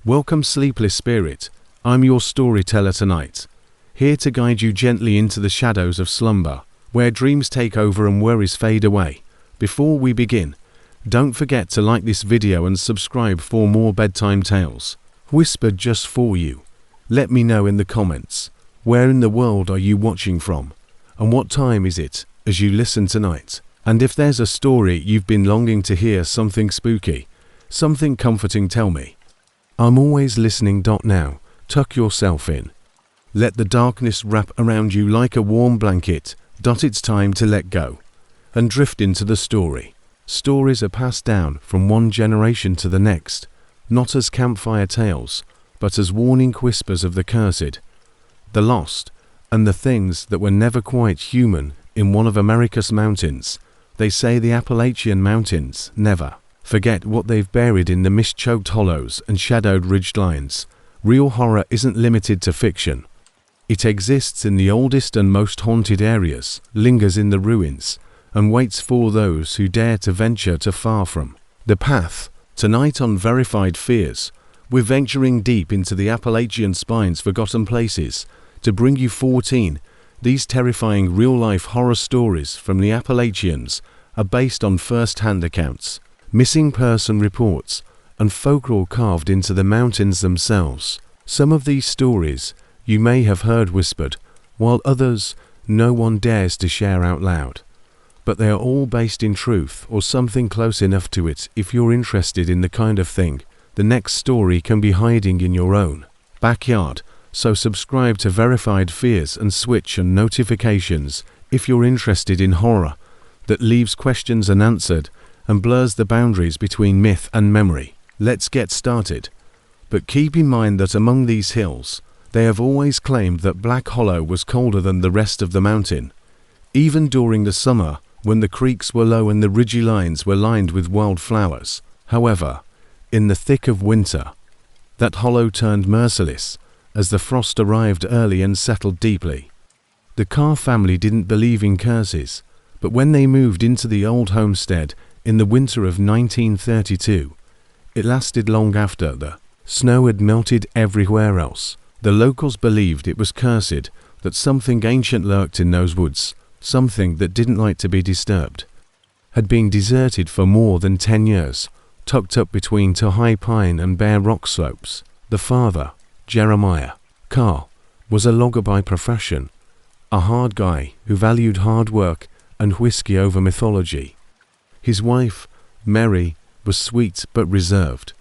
Welcome, sleepless spirit. I'm your storyteller tonight, here to guide you gently into the shadows of slumber, where dreams take over and worries fade away. Before we begin, don't forget to like this video and subscribe for more bedtime tales, whispered just for you. Let me know in the comments, where in the world are you watching from, and what time is it as you listen tonight? And if there's a story you've been longing to hear, something spooky, something comforting, tell me. I'm always listening. Now, tuck yourself in. Let the darkness wrap around you like a warm blanket. It's time to let go and drift into the story. Stories are passed down from one generation to the next, not as campfire tales, but as warning whispers of the cursed, the lost, and the things that were never quite human. In one of America's mountains, they say the Appalachian mountains never forget what they've buried in the mist-choked hollows and shadowed ridge lines. Real horror isn't limited to fiction. It exists in the oldest and most haunted areas, lingers in the ruins, and waits for those who dare to venture too far from the path. Tonight on Verified Fears, we're venturing deep into the Appalachian spine's forgotten places to bring you 14. These terrifying real-life horror stories from the Appalachians are based on first-hand accounts, missing person reports, and folklore carved into the mountains themselves. Some of these stories you may have heard whispered, while others no one dares to share out loud. But they are all based in truth or something close enough to it. If you're interested in the kind of thing the next story can be hiding in your own backyard, so subscribe to Verified Fears and switch on notifications if you're interested in horror that leaves questions unanswered and blurs the boundaries between myth and memory. Let's get started. But keep in mind that among these hills, they have always claimed that Black Hollow was colder than the rest of the mountain. Even during the summer, when the creeks were low and the ridgy lines were lined with wildflowers. However, in the thick of winter, that hollow turned merciless as the frost arrived early and settled deeply. The Carr family didn't believe in curses, but when they moved into the old homestead in the winter of 1932, it lasted long after the snow had melted everywhere else. The locals believed it was cursed, that something ancient lurked in those woods, something that didn't like to be disturbed. Had been deserted for more than 10 years, tucked up between two high pine and bare rock slopes. The father, Jeremiah Carr, was a logger by profession, a hard guy who valued hard work and whiskey over mythology. His wife, Mary, was sweet but reserved,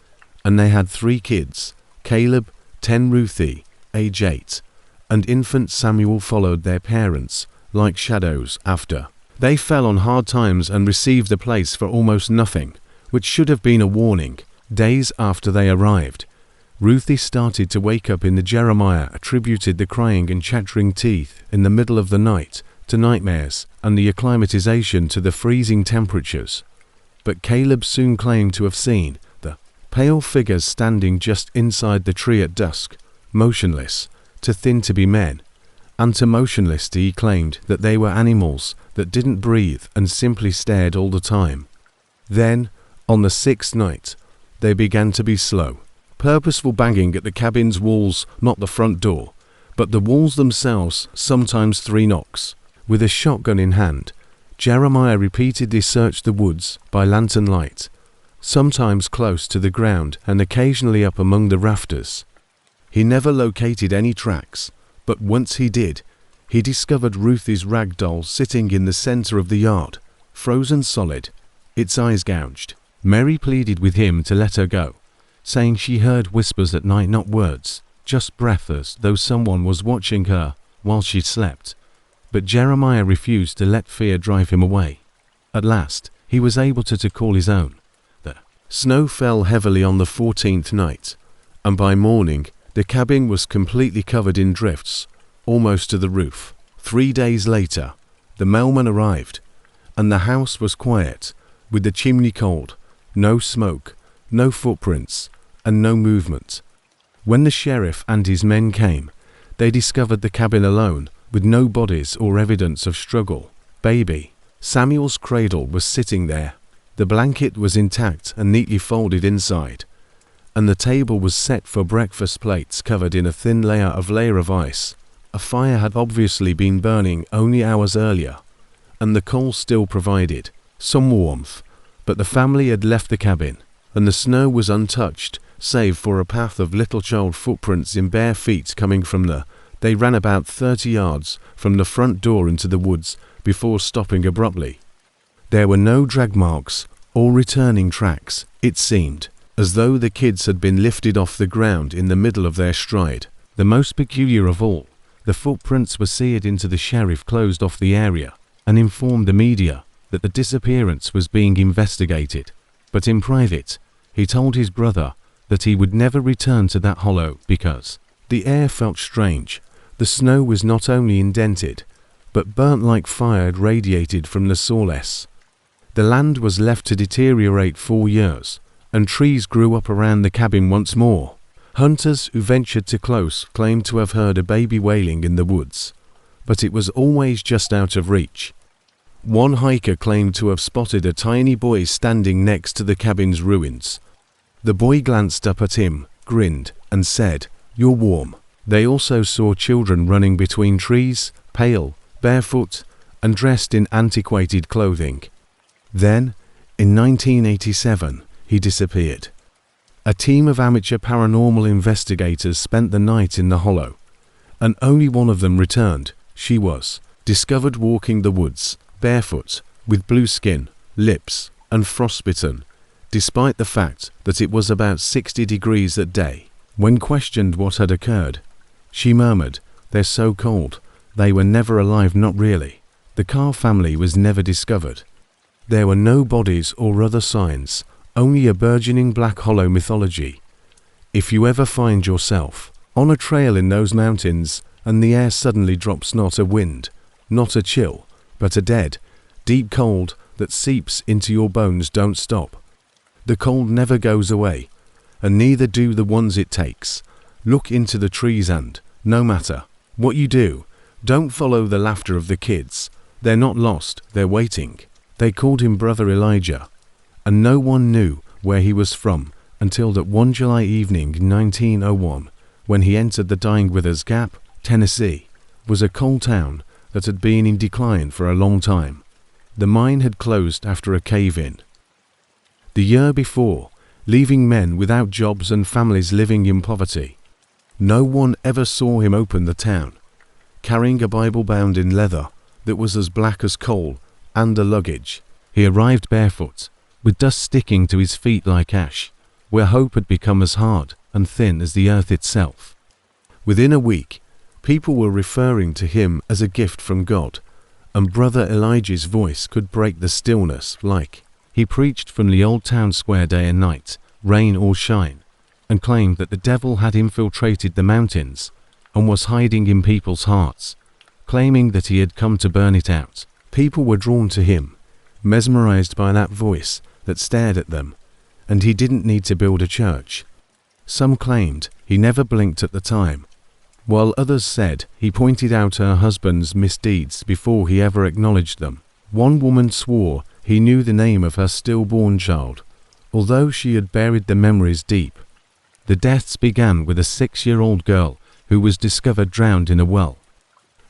and they had 3 kids. Caleb, 10, Ruthie, age 8, and infant Samuel followed their parents like shadows after they fell on hard times and received a place for almost nothing, which should have been a warning. Days after they arrived, Ruthie started to wake up in the Jeremiah attributed the crying and chattering teeth in the middle of the night to nightmares and the acclimatization to the freezing temperatures. But Caleb soon claimed to have seen the pale figures standing just inside the tree at dusk, motionless, too thin to be men, and too motionless he claimed that they were animals that didn't breathe and simply stared all the time. Then, on the 6th night, they began to be slow, purposeful banging at the cabin's walls, not the front door, but the walls themselves, sometimes 3 knocks. With a shotgun in hand, Jeremiah repeatedly searched the woods by lantern light, sometimes close to the ground and occasionally up among the rafters. He never located any tracks, but once he did, he discovered Ruthie's rag doll sitting in the center of the yard, frozen solid, its eyes gouged. Mary pleaded with him to let her go, saying she heard whispers at night, not words, just breath, as though someone was watching her while she slept. But Jeremiah refused to let fear drive him away. At last, he was able to call his own. The snow fell heavily on the 14th night, and by morning, the cabin was completely covered in drifts, almost to the roof. 3 days later, the mailman arrived, and the house was quiet, with the chimney cold, no smoke, no footprints, and no movement. When the sheriff and his men came, they discovered the cabin alone, with no bodies or evidence of struggle. Baby Samuel's cradle was sitting there. The blanket was intact and neatly folded inside, and the table was set for breakfast plates covered in a thin layer of ice. A fire had obviously been burning only hours earlier, and the coal still provided some warmth, but the family had left the cabin, and the snow was untouched, save for a path of little child footprints in bare feet coming from They ran about 30 yards from the front door into the woods before stopping abruptly. There were no drag marks or returning tracks, it seemed, as though the kids had been lifted off the ground in the middle of their stride. The most peculiar of all, the footprints were seared into the sheriff closed off the area and informed the media that the disappearance was being investigated. But in private, he told his brother that he would never return to that hollow because the air felt strange. The snow was not only indented, but burnt like fire had radiated from the sawless. The land was left to deteriorate for years, and trees grew up around the cabin once more. Hunters who ventured too close claimed to have heard a baby wailing in the woods, but it was always just out of reach. One hiker claimed to have spotted a tiny boy standing next to the cabin's ruins. The boy glanced up at him, grinned, and said, "You're warm." They also saw children running between trees, pale, barefoot, and dressed in antiquated clothing. Then, in 1987, he disappeared. A team of amateur paranormal investigators spent the night in the hollow, and only one of them returned. She was discovered walking the woods, barefoot, with blue skin, lips, and frostbitten, despite the fact that it was about 60 degrees that day. When questioned what had occurred, she murmured, "They're so cold. They were never alive, not really." The Carr family was never discovered. There were no bodies or other signs, only a burgeoning black hollow mythology. If you ever find yourself on a trail in those mountains and the air suddenly drops not a wind, not a chill, but a dead, deep cold that seeps into your bones, don't stop. The cold never goes away, and neither do the ones it takes. Look into the trees and, no matter what you do, don't follow the laughter of the kids. They're not lost, they're waiting. They called him Brother Elijah, and no one knew where he was from until that one July evening in 1901, when he entered the Dying Withers Gap, Tennessee, was a coal town that had been in decline for a long time. The mine had closed after a cave-in. The year before, leaving men without jobs and families living in poverty. No one ever saw him open the town, carrying a Bible bound in leather that was as black as coal, and a luggage. He arrived barefoot, with dust sticking to his feet like ash, where hope had become as hard and thin as the earth itself. Within a week, people were referring to him as a gift from God, and Brother Elijah's voice could break the stillness like he preached from the old town square day and night, rain or shine, and claimed that the devil had infiltrated the mountains and was hiding in people's hearts, claiming that he had come to burn it out. People were drawn to him, mesmerized by that voice that stared at them, and he didn't need to build a church. Some claimed he never blinked at the time, while others said he pointed out her husband's misdeeds before he ever acknowledged them. One woman swore he knew the name of her stillborn child, although she had buried the memories deep. The deaths began with a 6-year-old girl who was discovered drowned in a well.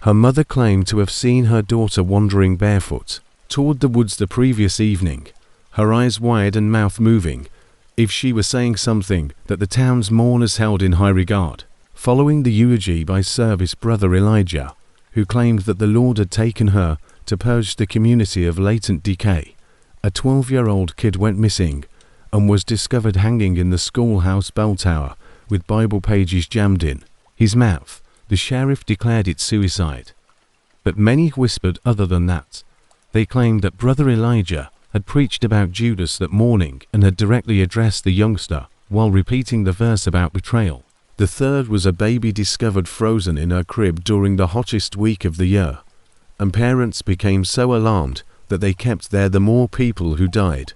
Her mother claimed to have seen her daughter wandering barefoot toward the woods the previous evening, her eyes wide and mouth moving, if she was saying something that the town's mourners held in high regard. Following the eulogy by service Brother Elijah, who claimed that the Lord had taken her to purge the community of latent decay, a 12-year-old kid went missing and was discovered hanging in the schoolhouse bell tower with Bible pages jammed in his mouth. The sheriff declared it suicide. But many whispered other than that. They claimed that Brother Elijah had preached about Judas that morning and had directly addressed the youngster while repeating the verse about betrayal. The third was a baby discovered frozen in her crib during the hottest week of the year, and parents became so alarmed that they kept there. The more people who died,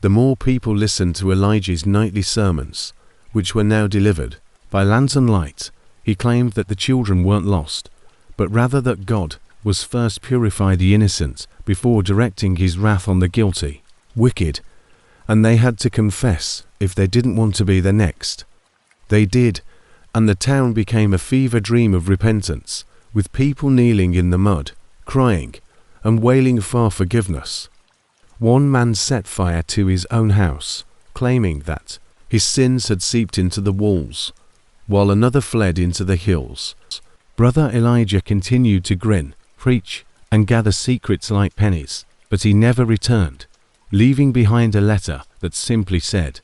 the more people listened to Elijah's nightly sermons, which were now delivered by lantern light. He claimed that the children weren't lost, but rather that God was first purify the innocent before directing his wrath on the guilty, wicked, and they had to confess if they didn't want to be the next. They did, and the town became a fever dream of repentance, with people kneeling in the mud, crying, and wailing for forgiveness. One man set fire to his own house, claiming that his sins had seeped into the walls, while another fled into the hills. Brother Elijah continued to grin, preach, and gather secrets like pennies, but he never returned, leaving behind a letter that simply said,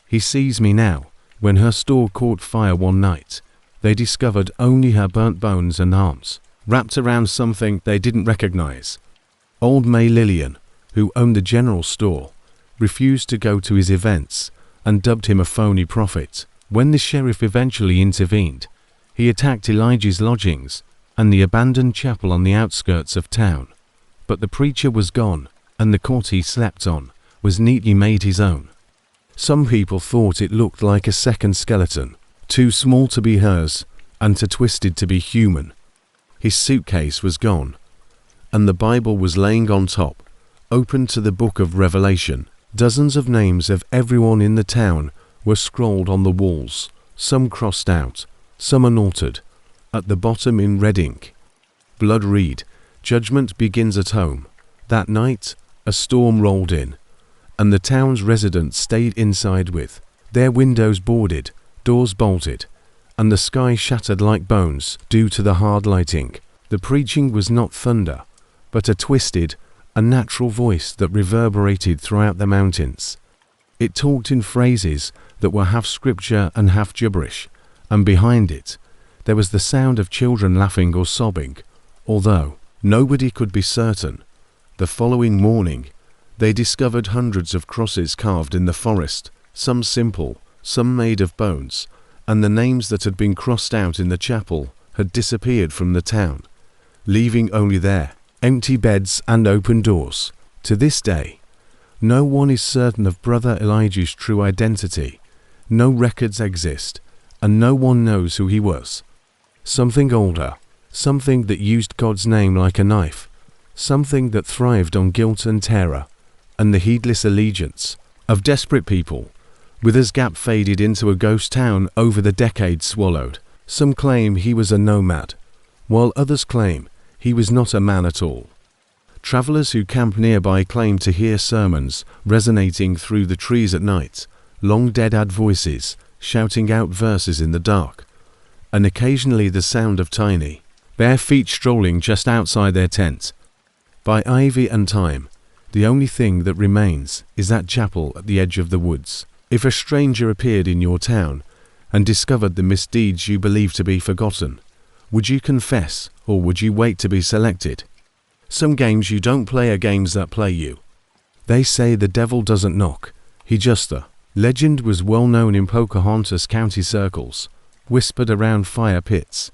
"He sees me now." When her store caught fire one night, they discovered only her burnt bones and arms, wrapped around something they didn't recognize. Old May Lillian, who owned the general store, refused to go to his events and dubbed him a phony prophet. When the sheriff eventually intervened, he attacked Elijah's lodgings and the abandoned chapel on the outskirts of town. But the preacher was gone, and the cot he slept on was neatly made his own. Some people thought it looked like a second skeleton, too small to be hers and too twisted to be human. His suitcase was gone, and the Bible was laying on top, open to the book of Revelation. Dozens of names of everyone in the town were scrolled on the walls, some crossed out, some unaltered, at the bottom in red ink. Blood read, "Judgment begins at home." That night, a storm rolled in, and the town's residents stayed inside with their windows boarded, doors bolted, and the sky shattered like bones due to the hard lighting. The preaching was not thunder, but a twisted, unnatural voice that reverberated throughout the mountains. It talked in phrases that were half scripture and half gibberish, and behind it, there was the sound of children laughing or sobbing, although nobody could be certain. The following morning, they discovered hundreds of crosses carved in the forest, some simple, some made of bones, and the names that had been crossed out in the chapel had disappeared from the town, leaving only their empty beds and open doors. To this day, no one is certain of Brother Elijah's true identity. No records exist, and no one knows who he was. Something older, something that used God's name like a knife, something that thrived on guilt and terror, and the heedless allegiance of desperate people. Withers Gap faded into a ghost town over the decades swallowed. Some claim he was a nomad, while others claim he was not a man at all. Travelers who camp nearby claim to hear sermons resonating through the trees at night, long dead-eyed voices shouting out verses in the dark, and occasionally the sound of tiny, bare feet strolling just outside their tent. By ivy and time, the only thing that remains is that chapel at the edge of the woods. If a stranger appeared in your town and discovered the misdeeds you believe to be forgotten, would you confess, or would you wait to be selected? Some games you don't play are games that play you. They say the devil doesn't knock, he just does. Legend was well known in Pocahontas County circles, whispered around fire pits,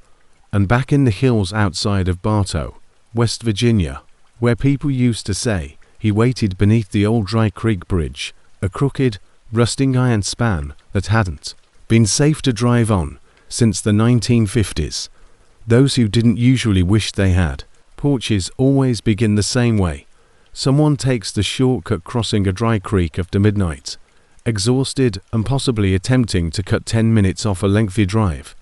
and back in the hills outside of Bartow, West Virginia, where people used to say he waited beneath the old Dry Creek Bridge, a crooked, rusting iron span that hadn't been safe to drive on since the 1950s. Those who didn't usually wish they had. Porches always begin the same way. Someone takes the shortcut crossing a dry creek after midnight, exhausted and possibly attempting to cut 10 minutes off a lengthy drive.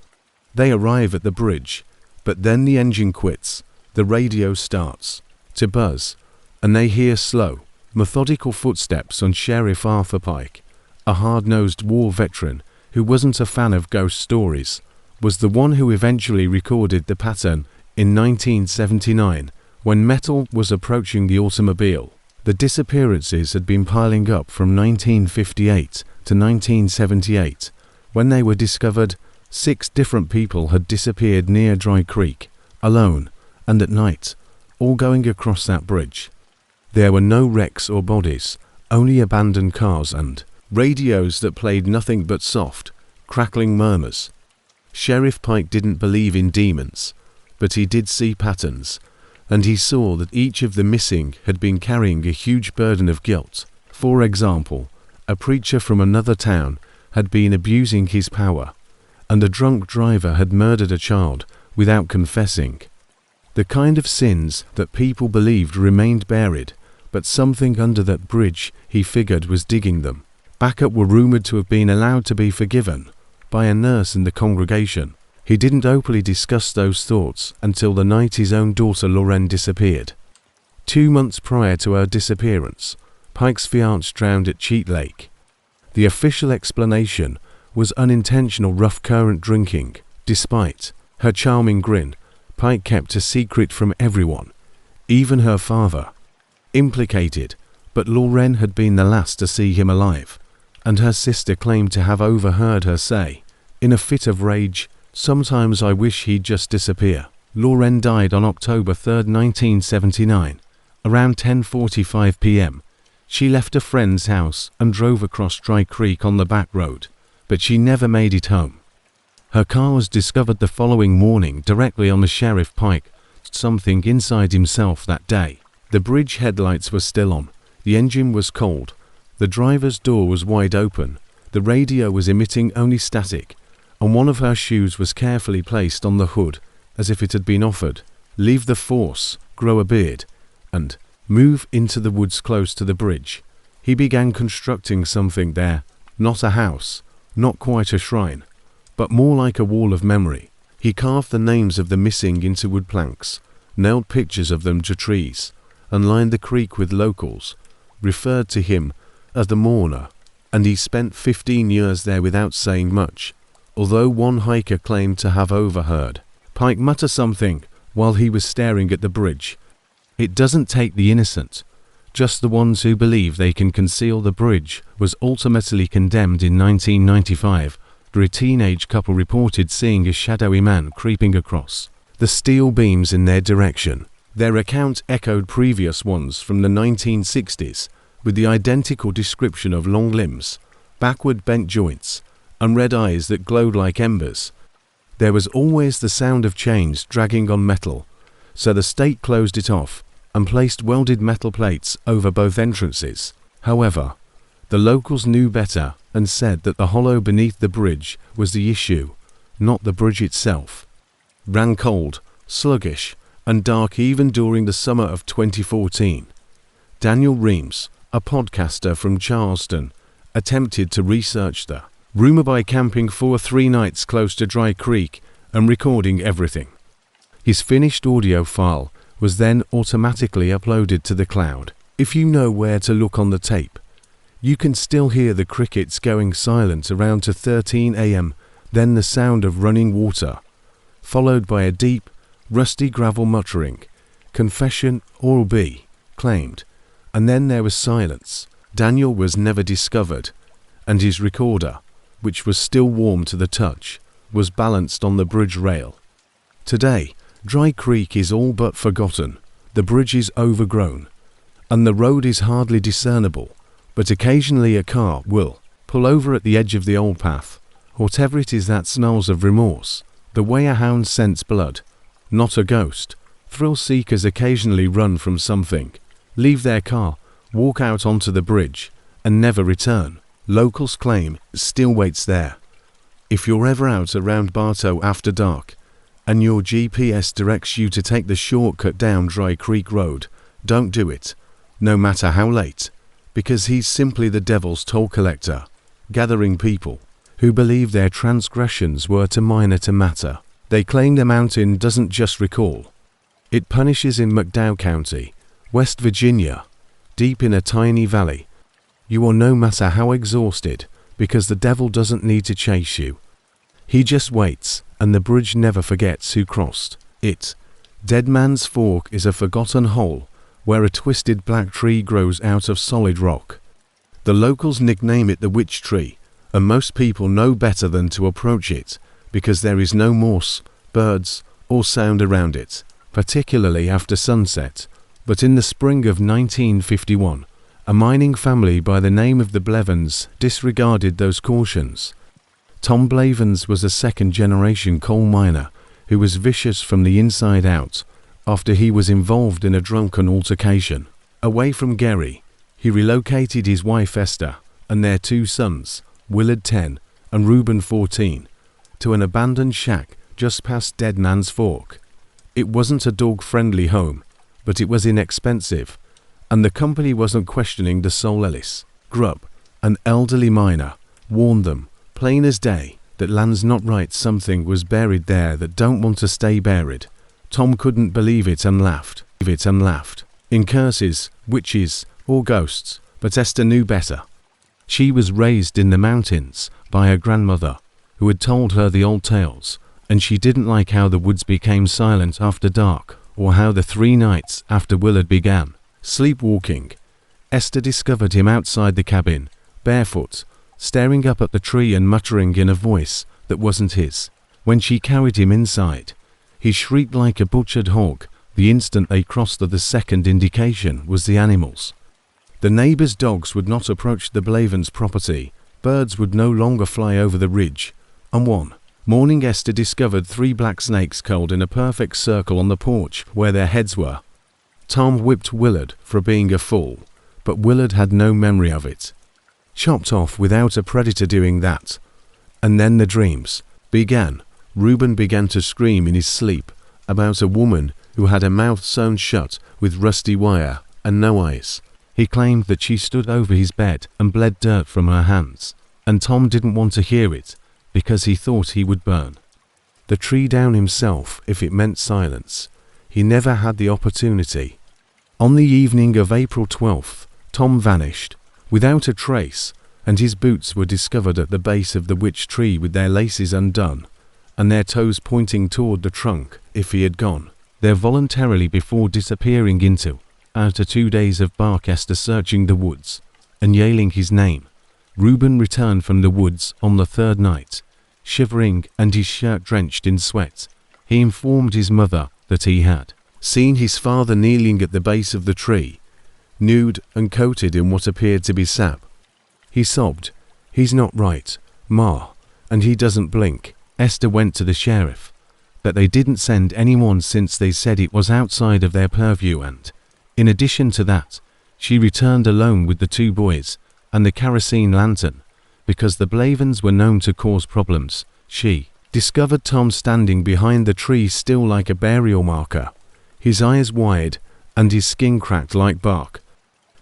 They arrive at the bridge, but then the engine quits, the radio starts to buzz, and they hear slow, methodical footsteps on Sheriff Arthur Pike, a hard-nosed war veteran who wasn't a fan of ghost stories, was the one who eventually recorded the pattern in 1979 when metal was approaching the automobile. The disappearances had been piling up from 1958 to 1978. When they were discovered, 6 different people had disappeared near Dry Creek, alone, and at night, all going across that bridge. There were no wrecks or bodies, only abandoned cars and radios that played nothing but soft, crackling murmurs. Sheriff Pike didn't believe in demons, but he did see patterns, and he saw that each of the missing had been carrying a huge burden of guilt. For example, a preacher from another town had been abusing his power, and a drunk driver had murdered a child without confessing. The kind of sins that people believed remained buried, but something under that bridge, he figured, was digging them. Backup were rumored to have been allowed to be forgiven by a nurse in the congregation. He didn't openly discuss those thoughts until the night his own daughter Lauren disappeared. 2 months prior to her disappearance, Pike's fiancé drowned at Cheat Lake. The official explanation was unintentional rough current drinking. Despite her charming grin, Pike kept a secret from everyone, even her father. Implicated, but Lauren had been the last to see him alive, and her sister claimed to have overheard her say, in a fit of rage, "Sometimes I wish he'd just disappear." Lauren died on October 3, 1979, around 10:45 p.m. She left a friend's house and drove across Dry Creek on the back road, but she never made it home. Her car was discovered the following morning directly on the Sheriff Pike, something inside himself that day. The bridge headlights were still on, the engine was cold, the driver's door was wide open, the radio was emitting only static, and one of her shoes was carefully placed on the hood, as if it had been offered, "Leave the force, grow a beard, and move into the woods close to the bridge." He began constructing something there, not a house, not quite a shrine, but more like a wall of memory. He carved the names of the missing into wood planks, nailed pictures of them to trees, and lined the creek with locals, referred to him as the mourner, and he spent 15 years there without saying much, although one hiker claimed to have overheard Pike mutter something while he was staring at the bridge. "It doesn't take the innocent, just the ones who believe they can conceal the bridge," was ultimately condemned in 1995, where a teenage couple reported seeing a shadowy man creeping across the steel beams in their direction. Their account echoed previous ones from the 1960s, with the identical description of long limbs, backward bent joints, and red eyes that glowed like embers. There was always the sound of chains dragging on metal, so the state closed it off and placed welded metal plates over both entrances. However, the locals knew better and said that the hollow beneath the bridge was the issue, not the bridge itself. Ran cold, sluggish, and dark even during the summer of 2014. Daniel Reams, a podcaster from Charleston, attempted to research the rumor by camping for 3 nights close to Dry Creek and recording everything. His finished audio file was then automatically uploaded to the cloud. If you know where to look on the tape, you can still hear the crickets going silent around to 13 a.m., then the sound of running water, followed by a deep, rusty gravel muttering, "Confession or be," claimed, and then there was silence. Daniel was never discovered, and his recorder, which was still warm to the touch, was balanced on the bridge rail. Today, Dry Creek is all but forgotten. The bridge is overgrown, and the road is hardly discernible, but occasionally a car will pull over at the edge of the old path, whatever it is that smells of remorse, the way a hound scents blood, not a ghost. Thrill seekers occasionally run from something, leave their car, walk out onto the bridge, and never return. Locals claim it still waits there. If you're ever out around Bartow after dark, and your GPS directs you to take the shortcut down Dry Creek Road, don't do it, no matter how late, because he's simply the devil's toll collector, gathering people who believe their transgressions were too minor to matter. They claim the mountain doesn't just recall. It punishes in McDowell County, West Virginia, deep in a tiny valley. You are no matter how exhausted, because the devil doesn't need to chase you. He just waits, and the bridge never forgets who crossed it. Dead Man's Fork is a forgotten hole where a twisted black tree grows out of solid rock. The locals nickname it the Witch Tree, and most people know better than to approach it because there is no moss, birds, or sound around it, particularly after sunset. But in the spring of 1951, a mining family by the name of the Blevins disregarded those cautions. Tom Blevins was a second-generation coal miner who was vicious from the inside out after he was involved in a drunken altercation. Away from Gary, he relocated his wife Esther and their 2 sons, Willard 10 and Reuben 14, to an abandoned shack just past Dead Man's Fork. It wasn't a dog-friendly home, but it was inexpensive, and the company wasn't questioning the soul. Ellis Grubb, an elderly miner, warned them, plain as day, that land's not right, something was buried there that don't want to stay buried. Tom couldn't believe it and laughed. In curses, witches, or ghosts, but Esther knew better. She was raised in the mountains by her grandmother, who had told her the old tales, and she didn't like how the woods became silent after dark, or how the 3 nights after Willard began sleepwalking. Esther discovered him outside the cabin, barefoot, staring up at the tree and muttering in a voice that wasn't his. When she carried him inside, he shrieked like a butchered hog. The instant they crossed the second indication was the animals. The neighbors' dogs would not approach the Blavins' property, birds would no longer fly over the ridge, and one morning Esther discovered 3 black snakes curled in a perfect circle on the porch where their heads were. Tom whipped Willard for being a fool, but Willard had no memory of it. Chopped off without a predator doing that. And then the dreams began. Reuben began to scream in his sleep about a woman who had a mouth sewn shut with rusty wire and no eyes. He claimed that she stood over his bed and bled dirt from her hands, and Tom didn't want to hear it because he thought he would burn the tree down himself if it meant silence. He never had the opportunity. On the evening of April 12th, Tom vanished without a trace, and his boots were discovered at the base of the witch tree with their laces undone and their toes pointing toward the trunk. If he had gone there voluntarily before disappearing into after 2 days of bark, Esther searching the woods and yelling his name, Reuben returned from the woods on the 3rd night, shivering and his shirt drenched in sweat. He informed his mother that he had seen his father kneeling at the base of the tree, nude and coated in what appeared to be sap. He sobbed, "He's not right, Ma, and he doesn't blink." Esther went to the sheriff, but they didn't send anyone since they said it was outside of their purview, and in addition to that, she returned alone with the 2 boys and the kerosene lantern because the Blavins were known to cause problems. She discovered Tom standing behind the tree still like a burial marker, his eyes wide and his skin cracked like bark.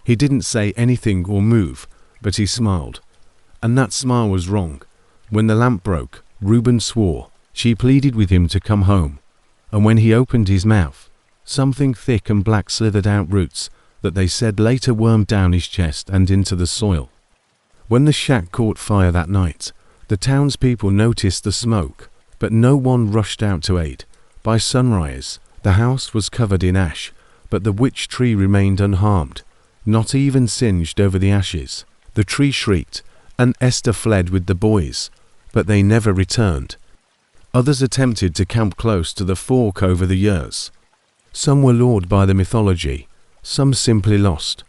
He didn't say anything or move, but he smiled, and that smile was wrong. When the lamp broke, Reuben swore. She pleaded with him to come home, and when he opened his mouth, something thick and black slithered out, roots that they said later wormed down his chest and into the soil. When the shack caught fire that night, the townspeople noticed the smoke, but no one rushed out to aid. By sunrise, the house was covered in ash, but the witch tree remained unharmed, not even singed over the ashes. The tree shrieked, and Esther fled with the boys, but they never returned. Others attempted to camp close to the fork over the years. Some were lured by the mythology, some simply lost.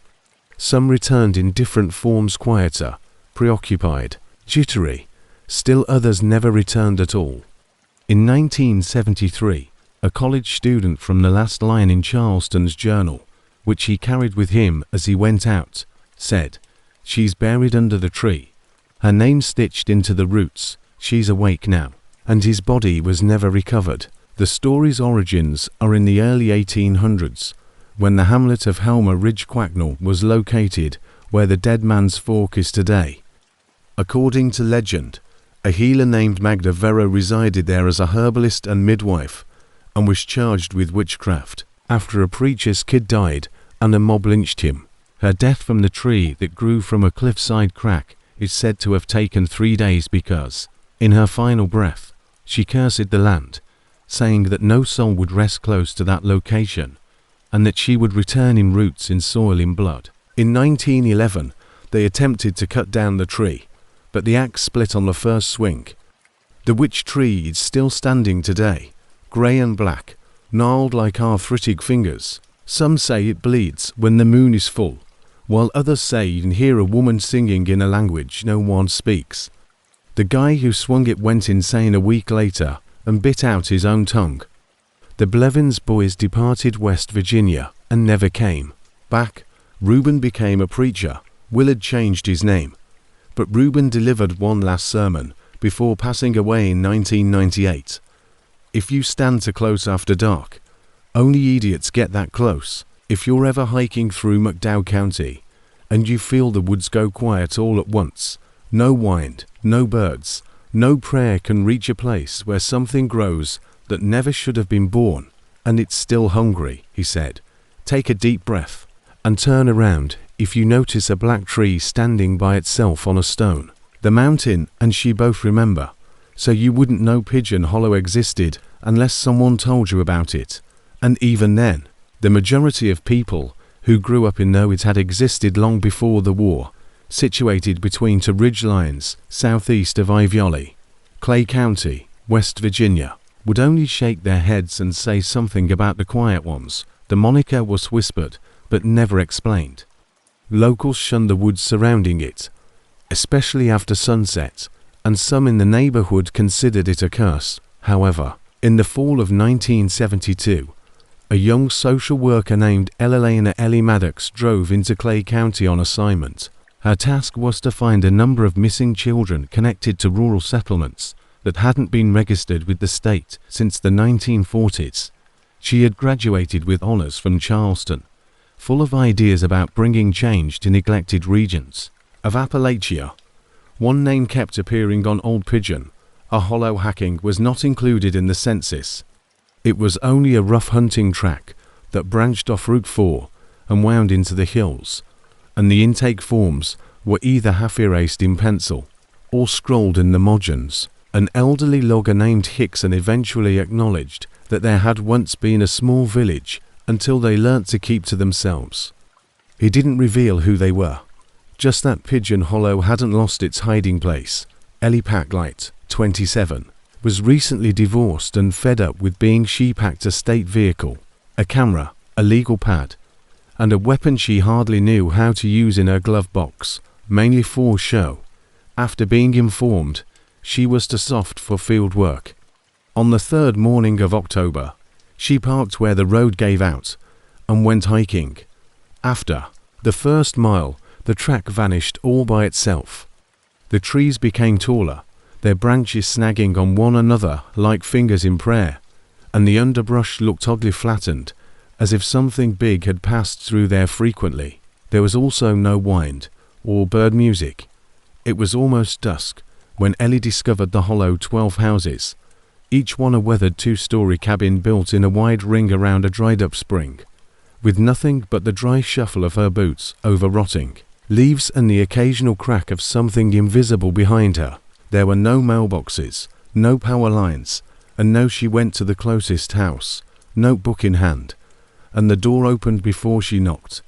Some returned in different forms, quieter, preoccupied, jittery. Still others never returned at all. In 1973, a college student from the last line in Charleston's journal, which he carried with him as he went out, said, "She's buried under the tree. Her name stitched into the roots. She's awake now." And his body was never recovered. The story's origins are in the early 1800s, when the hamlet of Helmer Ridge Quacknell was located where the Dead Man's Fork is today. According to legend, a healer named Magda Vero resided there as a herbalist and midwife, and was charged with witchcraft after a preacher's kid died and a mob lynched him. Her death from the tree that grew from a cliffside crack is said to have taken 3 days because, in her final breath, she cursed the land, saying that no soul would rest close to that location, and that she would return in roots, in soil, in blood. In 1911, they attempted to cut down the tree, but the axe split on the first swing. The witch tree is still standing today, grey and black, gnarled like arthritic fingers. Some say it bleeds when the moon is full, while others say you can hear a woman singing in a language no one speaks. The guy who swung it went insane a week later and bit out his own tongue. The Blevins boys departed West Virginia and never came back. Reuben became a preacher. Willard changed his name. But Reuben delivered one last sermon before passing away in 1998. "If you stand too close after dark, only idiots get that close. If you're ever hiking through McDowell County and you feel the woods go quiet all at once, no wind, no birds, no prayer can reach a place where something grows that never should have been born, and it's still hungry, he said. Take a deep breath and turn around if you notice a black tree standing by itself on a stone. The mountain and she both remember, so you wouldn't know Pigeon Hollow existed unless someone told you about it. And even then, the majority of people who grew up know it had existed long before the war, situated between two ridge lines southeast of Ivy, Clay County, West Virginia, would only shake their heads and say something about the quiet ones. The moniker was whispered, but never explained. Locals shunned the woods surrounding it, especially after sunset, and some in the neighborhood considered it a curse. However, in the fall of 1972, a young social worker named Elena Ellie Maddox drove into Clay County on assignment. Her task was to find a number of missing children connected to rural settlements that hadn't been registered with the state since the 1940s. She had graduated with honors from Charleston, full of ideas about bringing change to neglected regions of Appalachia. One name kept appearing on Old Pigeon. A hollow hacking was not included in the census. It was only a rough hunting track that branched off Route 4 and wound into the hills, and the intake forms were either half erased in pencil or scrawled in the margins. An elderly logger named Hickson eventually acknowledged that there had once been a small village until they learnt to keep to themselves. He didn't reveal who they were, just that Pigeon Hollow hadn't lost its hiding place. Ellie Packlight, 27, was recently divorced and fed up with being she packed a state vehicle, a camera, a legal pad, and a weapon she hardly knew how to use in her glove box, mainly for show. After being informed she was too soft for field work. On the third morning of October, she parked where the road gave out and went hiking. After the first mile, the track vanished all by itself. The trees became taller, their branches snagging on one another like fingers in prayer, and the underbrush looked oddly flattened, as if something big had passed through there frequently. There was also no wind or bird music. It was almost dusk when Ellie discovered the hollow 12 houses, each one a weathered two-story cabin built in a wide ring around a dried-up spring, with nothing but the dry shuffle of her boots over rotting leaves and the occasional crack of something invisible behind her. There were no mailboxes, no power lines, and no she went to the closest house, notebook in hand, and the door opened before she knocked.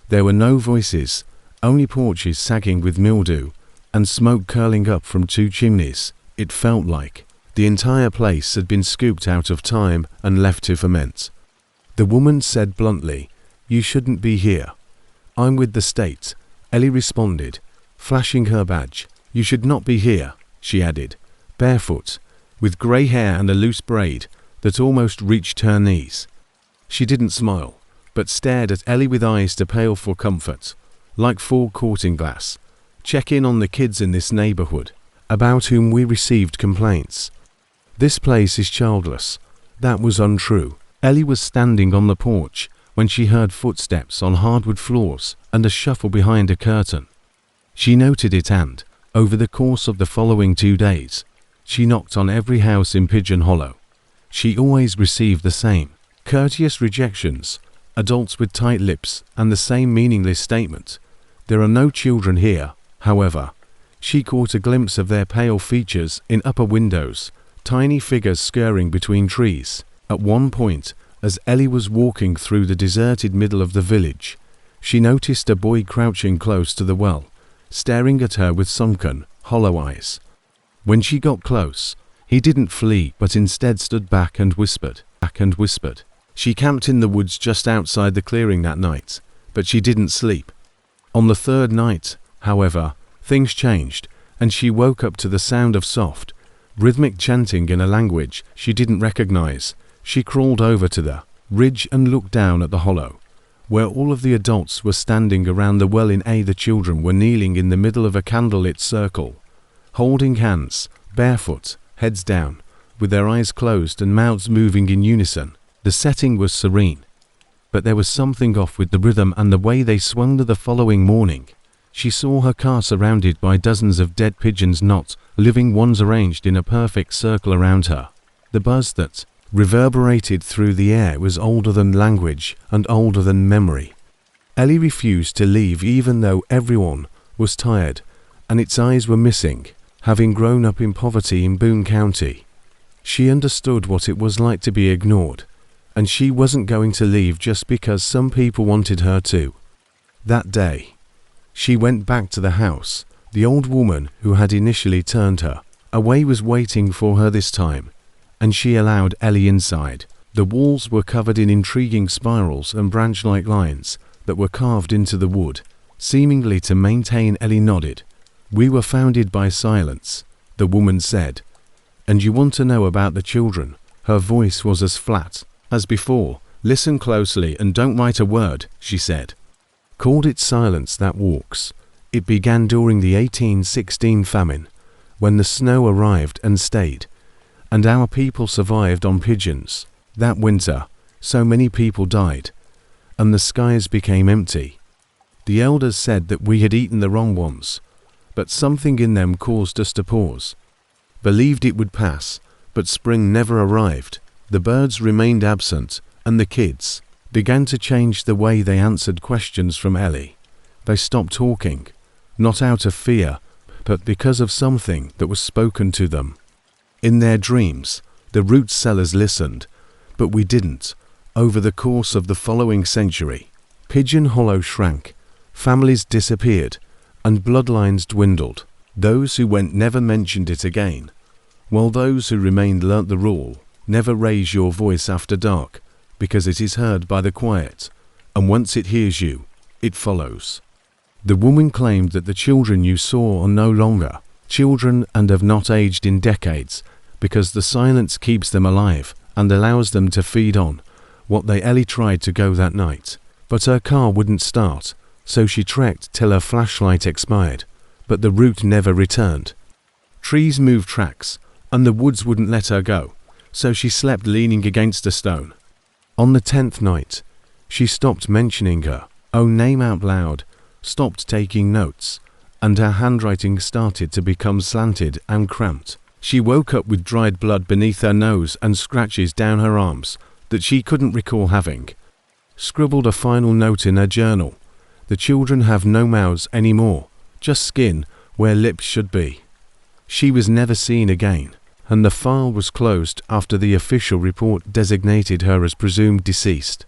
There were no voices, only porches sagging with mildew, and smoke curling up from two chimneys. It felt like the entire place had been scooped out of time and left to ferment. The woman said bluntly, "You shouldn't be here." "I'm with the state," Ellie responded, flashing her badge. "You should not be here," she added, barefoot, with grey hair and a loose braid that almost reached her knees. She didn't smile, but stared at Ellie with eyes too pale for comfort, like full courting glass. "Check in on the kids in this neighborhood, about whom we received complaints. This place is childless." That was untrue. Ellie was standing on the porch when she heard footsteps on hardwood floors and a shuffle behind a curtain. She noted it and, over the course of the following 2 days, she knocked on every house in Pigeon Hollow. She always received the same courteous rejections, adults with tight lips, and the same meaningless statement, "There are no children here." However, she caught a glimpse of their pale features in upper windows, tiny figures scurrying between trees. At one point, as Ellie was walking through the deserted middle of the village, she noticed a boy crouching close to the well, staring at her with sunken, hollow eyes. When she got close, he didn't flee but instead stood back and whispered. She camped in the woods just outside the clearing that night, but she didn't sleep. On the third night, however, things changed, and she woke up to the sound of soft, rhythmic chanting in a language she didn't recognize. She crawled over to the ridge and looked down at the hollow, where all of the adults were standing around the well. The children were kneeling in the middle of a candlelit circle, holding hands, barefoot, heads down, with their eyes closed and mouths moving in unison. The setting was serene, but there was something off with the rhythm and the way they swung the following morning. She saw her car surrounded by dozens of dead pigeons, not living ones, arranged in a perfect circle around her. The buzz that reverberated through the air was older than language and older than memory. Ellie refused to leave even though everyone was tired and its eyes were missing. Having grown up in poverty in Boone County, she understood what it was like to be ignored, and she wasn't going to leave just because some people wanted her to. That day, she went back to the house. The old woman who had initially turned her away was waiting for her this time, and she allowed Ellie inside. The walls were covered in intriguing spirals and branch-like lines that were carved into the wood, seemingly to maintain. Ellie nodded. "We were founded by silence," the woman said. "And you want to know about the children?" Her voice was as flat as before. "Listen closely and don't write a word," she said. Called it silence that walks. It began during the 1816 famine, when the snow arrived and stayed, and our people survived on pigeons. That winter, so many people died, and the skies became empty. The elders said that we had eaten the wrong ones, but something in them caused us to pause. Believed it would pass, but spring never arrived. The birds remained absent, and the kids began to change the way they answered questions from Ellie. They stopped talking, not out of fear, but because of something that was spoken to them. In their dreams, the root sellers listened, but we didn't. Over the course of the following century, Pigeon Hollow shrank, families disappeared, and bloodlines dwindled. Those who went never mentioned it again, while those who remained learnt the rule: never raise your voice after dark, because it is heard by the quiet, and once it hears you, it follows. The woman claimed that the children you saw are no longer children and have not aged in decades, because the silence keeps them alive and allows them to feed on what they. Ellie tried to go that night, but her car wouldn't start, so she trekked till her flashlight expired, but the route never returned. Trees moved tracks, and the woods wouldn't let her go, so she slept leaning against a stone. On the 10th night, she stopped mentioning her own name out loud, stopped taking notes, and her handwriting started to become slanted and cramped. She woke up with dried blood beneath her nose and scratches down her arms that she couldn't recall having. Scribbled a final note in her journal: "The children have no mouths anymore, just skin where lips should be." She was never seen again, and the file was closed after the official report designated her as presumed deceased.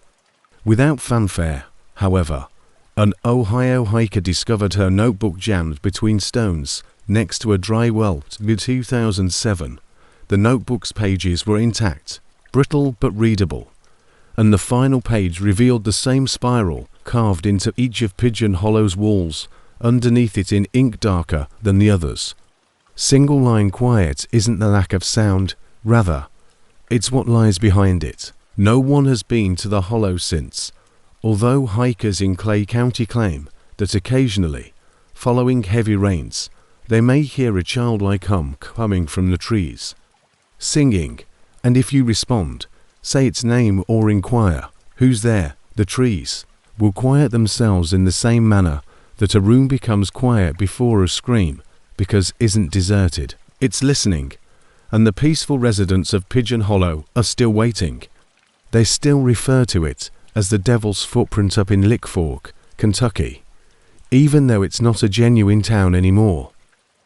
Without fanfare, however, an Ohio hiker discovered her notebook jammed between stones next to a dry well in 2007. The notebook's pages were intact, brittle but readable, and the final page revealed the same spiral carved into each of Pigeon Hollow's walls, underneath it in ink darker than the others. Single line quiet isn't the lack of sound, rather, it's what lies behind it. No one has been to the hollow since, although hikers in Clay County claim that occasionally, following heavy rains, they may hear a childlike hum coming from the trees, singing, and if you respond, say its name or inquire, "Who's there?" the trees will quiet themselves in the same manner that a room becomes quiet before a scream, because isn't deserted. It's listening, and the peaceful residents of Pigeon Hollow are still waiting. They still refer to it as the Devil's Footprint up in Lick Fork, Kentucky, even though it's not a genuine town anymore.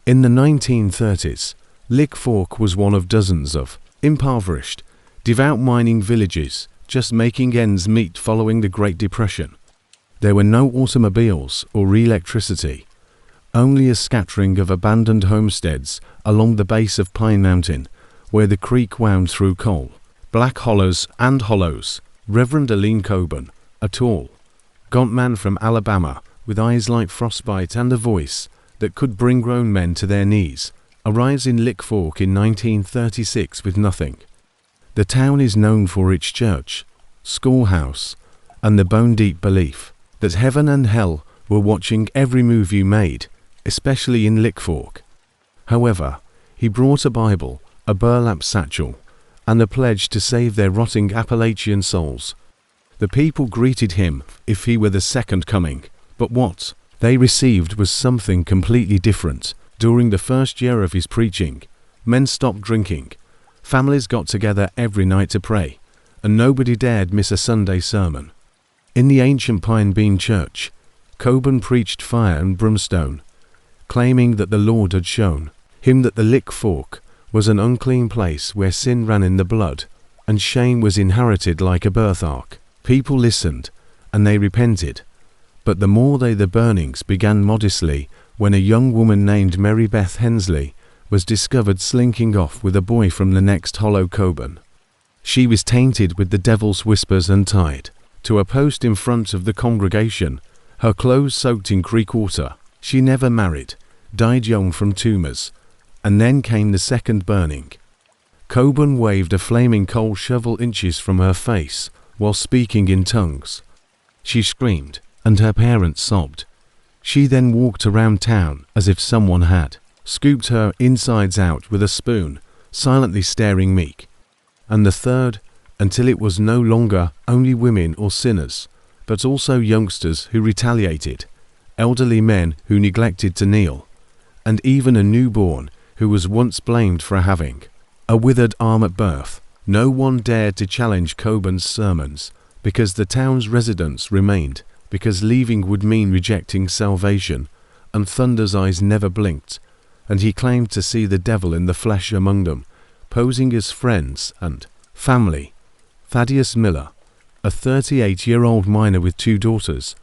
In the 1930s, Lick Fork was one of dozens of impoverished, devout mining villages just making ends meet following the Great Depression. There were no automobiles or electricity, only a scattering of abandoned homesteads along the base of Pine Mountain, where the creek wound through coal, black hollers and hollows. Reverend Aline Coburn, a tall, gaunt man from Alabama, with eyes like frostbite and a voice that could bring grown men to their knees, arrives in Lick Fork in 1936 with nothing. The town is known for its church, schoolhouse, and the bone-deep belief that heaven and hell were watching every move you made, especially in Lick Fork. However, he brought a Bible, a burlap satchel, and a pledge to save their rotting Appalachian souls. The people greeted him if he were the second coming, but what they received was something completely different. During the first year of his preaching, men stopped drinking, families got together every night to pray, and nobody dared miss a Sunday sermon. In the ancient Pine Bean Church, Coburn preached fire and brimstone, claiming that the Lord had shown him that the Lick Fork was an unclean place where sin ran in the blood, and shame was inherited like a birthmark. People listened, and they repented, but the burnings began modestly when a young woman named Mary Beth Hensley was discovered slinking off with a boy from the next hollow Coburn. She was tainted with the devil's whispers and tied to a post in front of the congregation, her clothes soaked in creek water. She never married, died young from tumors, and then came the second burning. Coburn waved a flaming coal shovel inches from her face while speaking in tongues. She screamed, and her parents sobbed. She then walked around town as if someone had scooped her insides out with a spoon, silently staring meek. And the third, until it was no longer only women or sinners, but also youngsters who retaliated, elderly men who neglected to kneel, and even a newborn who was once blamed for having a withered arm at birth. No one dared to challenge Coburn's sermons, because the town's residents remained, because leaving would mean rejecting salvation, and Thunder's eyes never blinked, and he claimed to see the devil in the flesh among them, posing as friends and family. Thaddeus Miller, a 38-year-old miner with 2 daughters,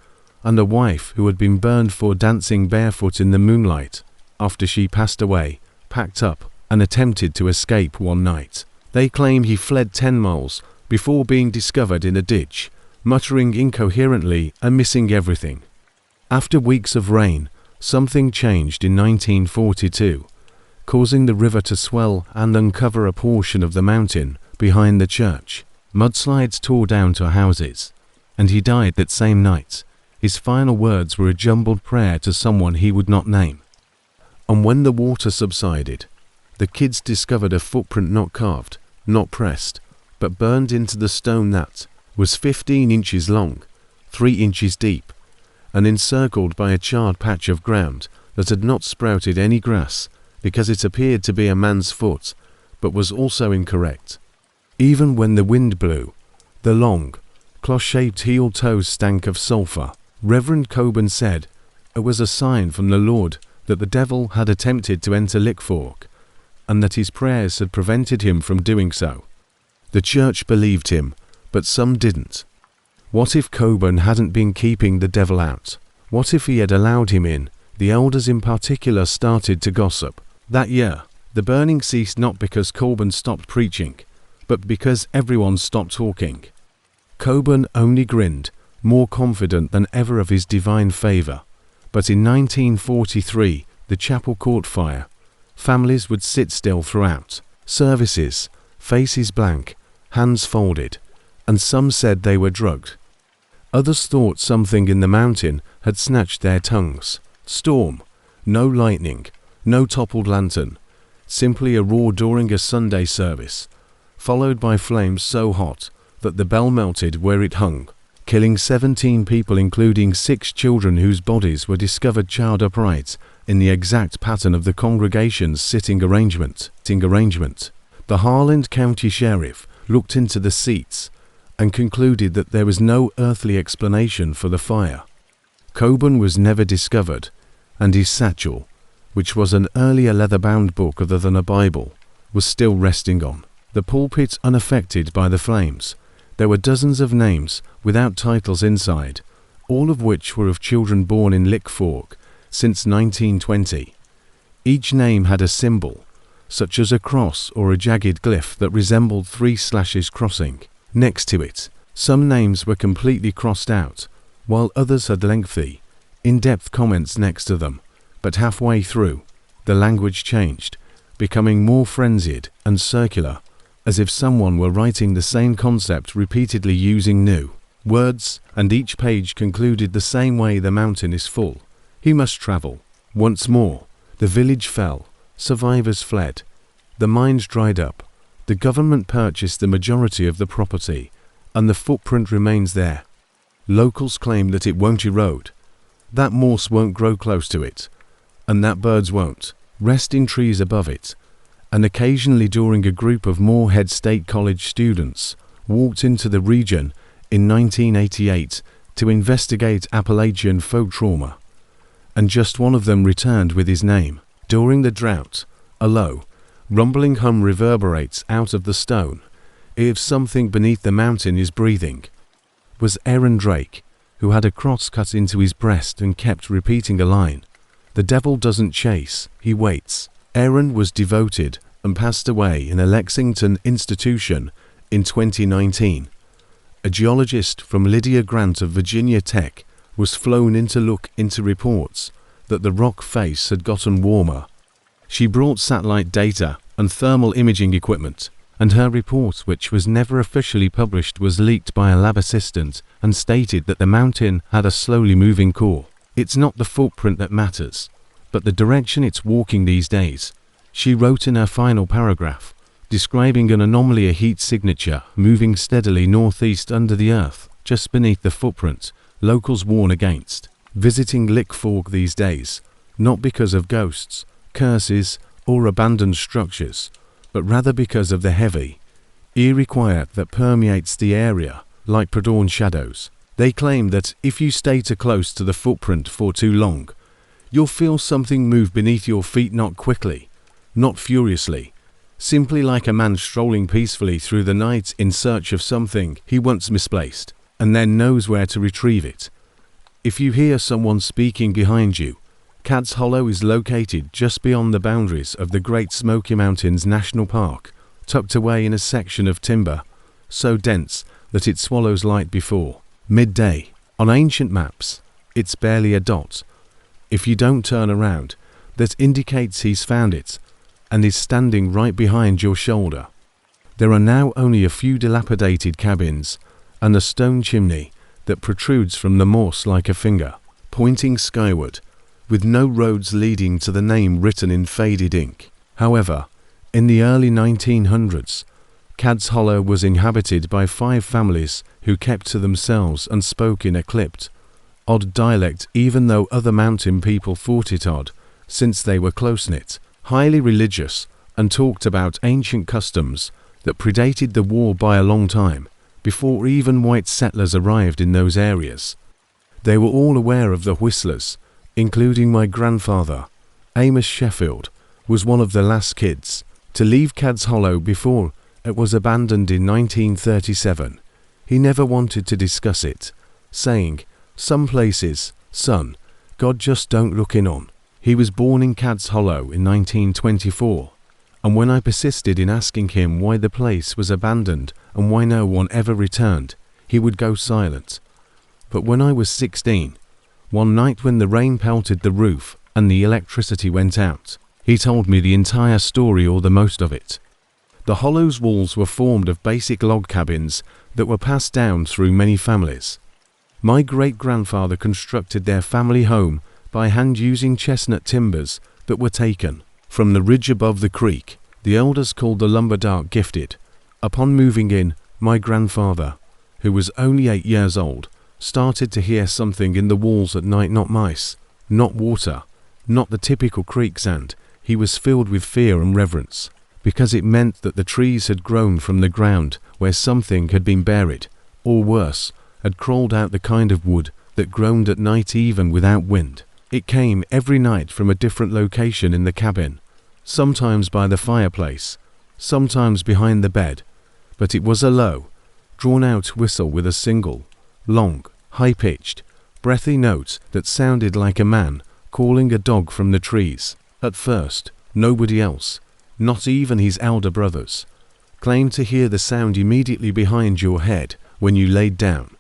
and a wife who had been burned for dancing barefoot in the moonlight after she passed away, packed up and attempted to escape one night. They claim he fled 10 miles before being discovered in a ditch, muttering incoherently and missing everything. After weeks of rain, something changed in 1942, causing the river to swell and uncover a portion of the mountain behind the church. Mudslides tore down to houses, and he died that same night. His final words were a jumbled prayer to someone he would not name. And when the water subsided, the kids discovered a footprint not carved, not pressed, but burned into the stone that was 15 inches long, 3 inches deep, and encircled by a charred patch of ground that had not sprouted any grass, because it appeared to be a man's foot, but was also incorrect. Even when the wind blew, the long, cloth-shaped heel toes stank of sulphur. Reverend Coburn said it was a sign from the Lord that the devil had attempted to enter Lick Fork, and that his prayers had prevented him from doing so. The church believed him, but some didn't. What if Coburn hadn't been keeping the devil out? What if he had allowed him in? The elders in particular started to gossip. That year, the burning ceased not because Coburn stopped preaching, but because everyone stopped talking. Coburn only grinned, more confident than ever of his divine favor. But in 1943, the chapel caught fire. Families would sit still throughout services, faces blank, hands folded, and some said they were drugged. Others thought something in the mountain had snatched their tongues. Storm, no lightning, no toppled lantern, simply a roar during a Sunday service, followed by flames so hot that the bell melted where it hung, killing 17 people, including 6 children whose bodies were discovered charred upright in the exact pattern of the congregation's sitting arrangement. The Harland County Sheriff looked into the seats and concluded that there was no earthly explanation for the fire. Coburn was never discovered, and his satchel, which was an earlier leather-bound book other than a Bible, was still resting on the pulpit unaffected by the flames. There were dozens of names without titles inside, all of which were of children born in Lick Fork since 1920. Each name had a symbol, such as a cross or a jagged glyph that resembled 3 slashes crossing next to it. Some names were completely crossed out, while others had lengthy, in-depth comments next to them. But halfway through, the language changed, becoming more frenzied and circular, as if someone were writing the same concept repeatedly using new words, and each page concluded the same way: the mountain is full. He must travel. Once more, the village fell. Survivors fled. The mines dried up. The government purchased the majority of the property. and the footprint remains there. Locals claim that it won't erode, that moss won't grow close to it, and that birds won't rest in trees above it. And occasionally during a group of Moorhead State College students walked into the region in 1988 to investigate Appalachian folk trauma, and just one of them returned with his name. During the drought, a low, rumbling hum reverberates out of the stone, if something beneath the mountain is breathing. Was Aaron Drake, who had a cross cut into his breast and kept repeating a line. The devil doesn't chase, he waits. Aaron was devoted and passed away in a Lexington institution in 2019. A geologist from Lydia Grant of Virginia Tech was flown in to look into reports that the rock face had gotten warmer. She brought satellite data and thermal imaging equipment, and her report, which was never officially published, was leaked by a lab assistant and stated that the mountain had a slowly moving core. It's not the footprint that matters, but the direction it's walking these days, she wrote in her final paragraph, describing an anomaly, a heat signature moving steadily northeast under the earth, just beneath the footprint. Locals warn against visiting Lick Fork these days, not because of ghosts, curses, or abandoned structures, but rather because of the heavy, eerie quiet that permeates the area like pre-dawn shadows. They claim that if you stay too close to the footprint for too long, you'll feel something move beneath your feet, not quickly, not furiously, simply like a man strolling peacefully through the night in search of something he once misplaced, and then knows where to retrieve it. If you hear someone speaking behind you, Cad's Hollow is located just beyond the boundaries of the Great Smoky Mountains National Park, tucked away in a section of timber, so dense that it swallows light before midday. On ancient maps, it's barely a dot. If you don't turn around, that indicates he's found it, and is standing right behind your shoulder. There are now only a few dilapidated cabins, and a stone chimney that protrudes from the moss like a finger, pointing skyward, with no roads leading to the name written in faded ink. However, in the early 1900s, Cad's Hollow was inhabited by 5 families who kept to themselves and spoke in a clipped, odd dialect, even though other mountain people thought it odd, since they were close-knit, highly religious, and talked about ancient customs that predated the war by a long time, before even white settlers arrived in those areas. They were all aware of the whistlers, including my grandfather. Amos Sheffield was one of the last kids to leave Cad's Hollow before it was abandoned in 1937. He never wanted to discuss it, saying, "Some places, son, God just don't look in on." He was born in Cad's Hollow in 1924, and when I persisted in asking him why the place was abandoned and why no one ever returned, he would go silent. But when I was 16, one night when the rain pelted the roof and the electricity went out, he told me the entire story, or the most of it. The hollow's walls were formed of basic log cabins that were passed down through many families. My great-grandfather constructed their family home by hand using chestnut timbers that were taken from the ridge above the creek. The elders, called the lumberjack, gifted. Upon moving in, my grandfather, who was only 8 years old, started to hear something in the walls at night. Not mice, not water, not the typical creek sound. He was filled with fear and reverence, because it meant that the trees had grown from the ground where something had been buried, or worse, had crawled out, the kind of wood that groaned at night even without wind. It came every night from a different location in the cabin, sometimes by the fireplace, sometimes behind the bed, but it was a low, drawn-out whistle with a single, long, high-pitched, breathy note that sounded like a man calling a dog from the trees. At first, nobody else, not even his elder brothers, claimed to hear the sound immediately behind your head when you laid down,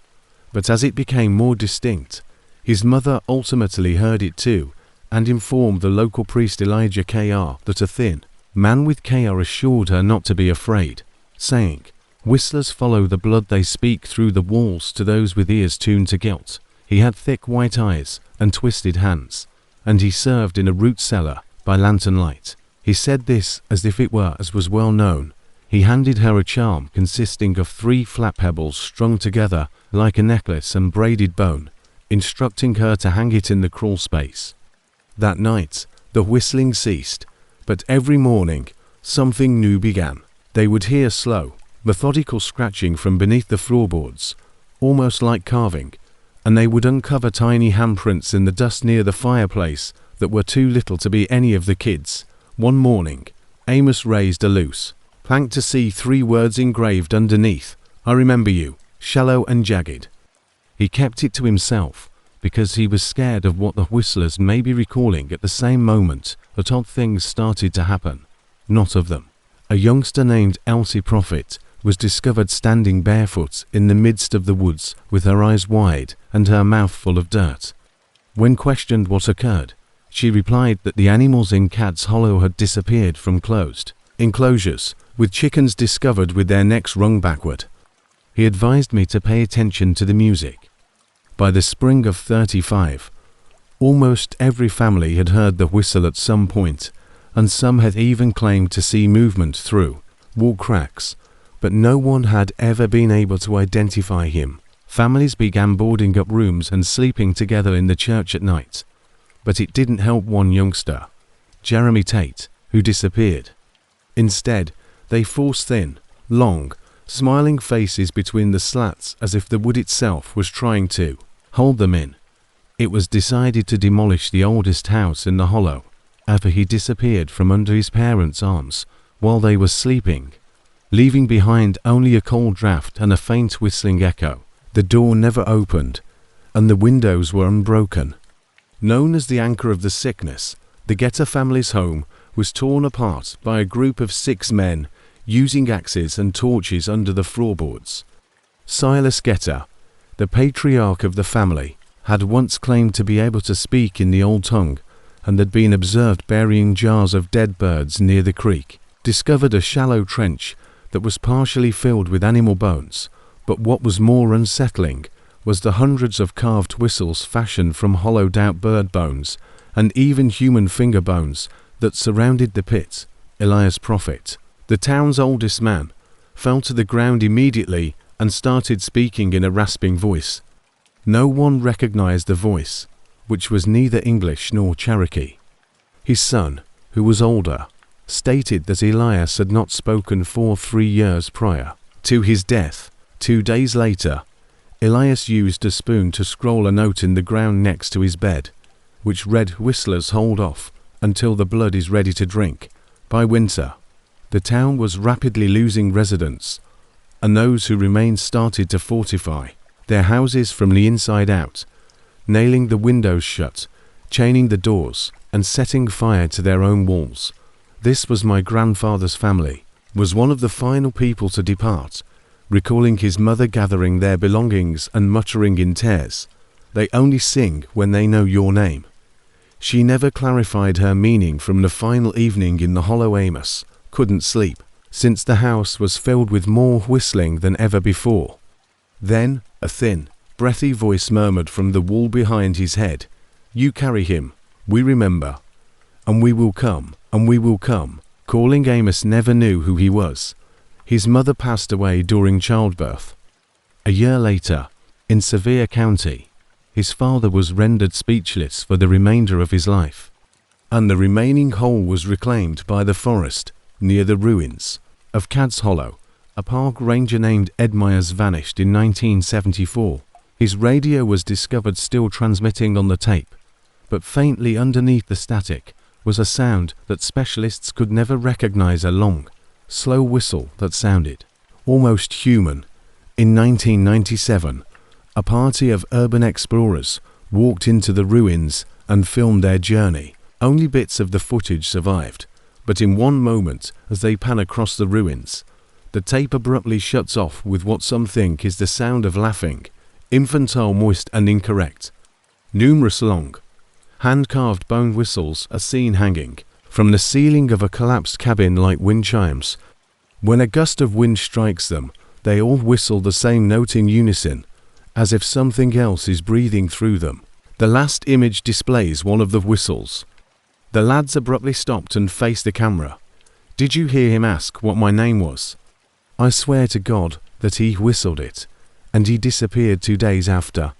but as it became more distinct, his mother ultimately heard it too, and informed the local priest Elijah K.R. that a thin man with K.R. assured her not to be afraid, saying, "Whistlers follow the blood they speak through the walls to those with ears tuned to guilt." He had thick white eyes and twisted hands, and he served in a root cellar by lantern light. He said this as if it were, as was well known, He handed her a charm consisting of 3 flat pebbles strung together like a necklace and braided bone, instructing her to hang it in the crawl space. That night, the whistling ceased, but every morning, something new began. They would hear slow, methodical scratching from beneath the floorboards, almost like carving, and they would uncover tiny handprints in the dust near the fireplace that were too little to be any of the kids'. One morning, Amos raised a loose plank to see 3 words engraved underneath: "I remember you, shallow and jagged." He kept it to himself because he was scared of what the whistlers may be recalling at the same moment that odd things started to happen. Not of them. A youngster named Elsie Prophet was discovered standing barefoot in the midst of the woods with her eyes wide and her mouth full of dirt. When questioned what occurred, she replied that the animals in Cad's Hollow had disappeared from closed enclosures, with chickens discovered with their necks wrung backward. He advised me to pay attention to the music. By the spring of 35, almost every family had heard the whistle at some point, and some had even claimed to see movement through wall cracks, but no one had ever been able to identify him. Families began boarding up rooms and sleeping together in the church at night, but it didn't help one youngster, Jeremy Tate, who disappeared. Instead, they forced thin, long, smiling faces between the slats as if the wood itself was trying to hold them in. It was decided to demolish the oldest house in the hollow after he disappeared from under his parents' arms while they were sleeping, leaving behind only a cold draft and a faint whistling echo. The door never opened, and the windows were unbroken. Known as the Anchor of the Sickness, the Getter family's home was torn apart by a group of 6 men using axes and torches under the floorboards. Silas Getter, the patriarch of the family, had once claimed to be able to speak in the old tongue and had been observed burying jars of dead birds near the creek. Discovered a shallow trench that was partially filled with animal bones, but what was more unsettling was the hundreds of carved whistles fashioned from hollowed out bird bones and even human finger bones that surrounded the pit. Elias Prophet, the town's oldest man, fell to the ground immediately and started speaking in a rasping voice. No one recognized the voice, which was neither English nor Cherokee. His son, who was older, stated that Elias had not spoken for 3 years prior to his death. 2 days later, Elias used a spoon to scroll a note in the ground next to his bed, which read, "Whistlers hold off until the blood is ready to drink." By winter, the town was rapidly losing residents, and those who remained started to fortify their houses from the inside out, nailing the windows shut, chaining the doors, and setting fire to their own walls. This was my grandfather's family, was one of the final people to depart, recalling his mother gathering their belongings and muttering in tears, "They only sing when they know your name." She never clarified her meaning from the final evening in the hollow. Amos couldn't sleep, since the house was filled with more whistling than ever before. Then, a thin, breathy voice murmured from the wall behind his head, "You carry him, we remember, and we will come, and we will come." Calling Amos never knew who he was. His mother passed away during childbirth. A year later, in Sevier County, his father was rendered speechless for the remainder of his life, and the remaining hole was reclaimed by the forest near the ruins of Cad's Hollow. A park ranger named Ed Myers vanished in 1974. His radio was discovered still transmitting on the tape, but faintly underneath the static was a sound that specialists could never recognize, a long, slow whistle that sounded almost human. In 1997, a party of urban explorers walked into the ruins and filmed their journey. Only bits of the footage survived, but in one moment, as they pan across the ruins, the tape abruptly shuts off with what some think is the sound of laughing, infantile, moist and incorrect. Numerous long, hand-carved bone whistles are seen hanging from the ceiling of a collapsed cabin like wind chimes. When a gust of wind strikes them, they all whistle the same note in unison, as if something else is breathing through them. The last image displays one of the whistles. The lads abruptly stopped and faced the camera, Did you hear him ask what my name was? I swear to God that he whistled it, and he disappeared 2 days after.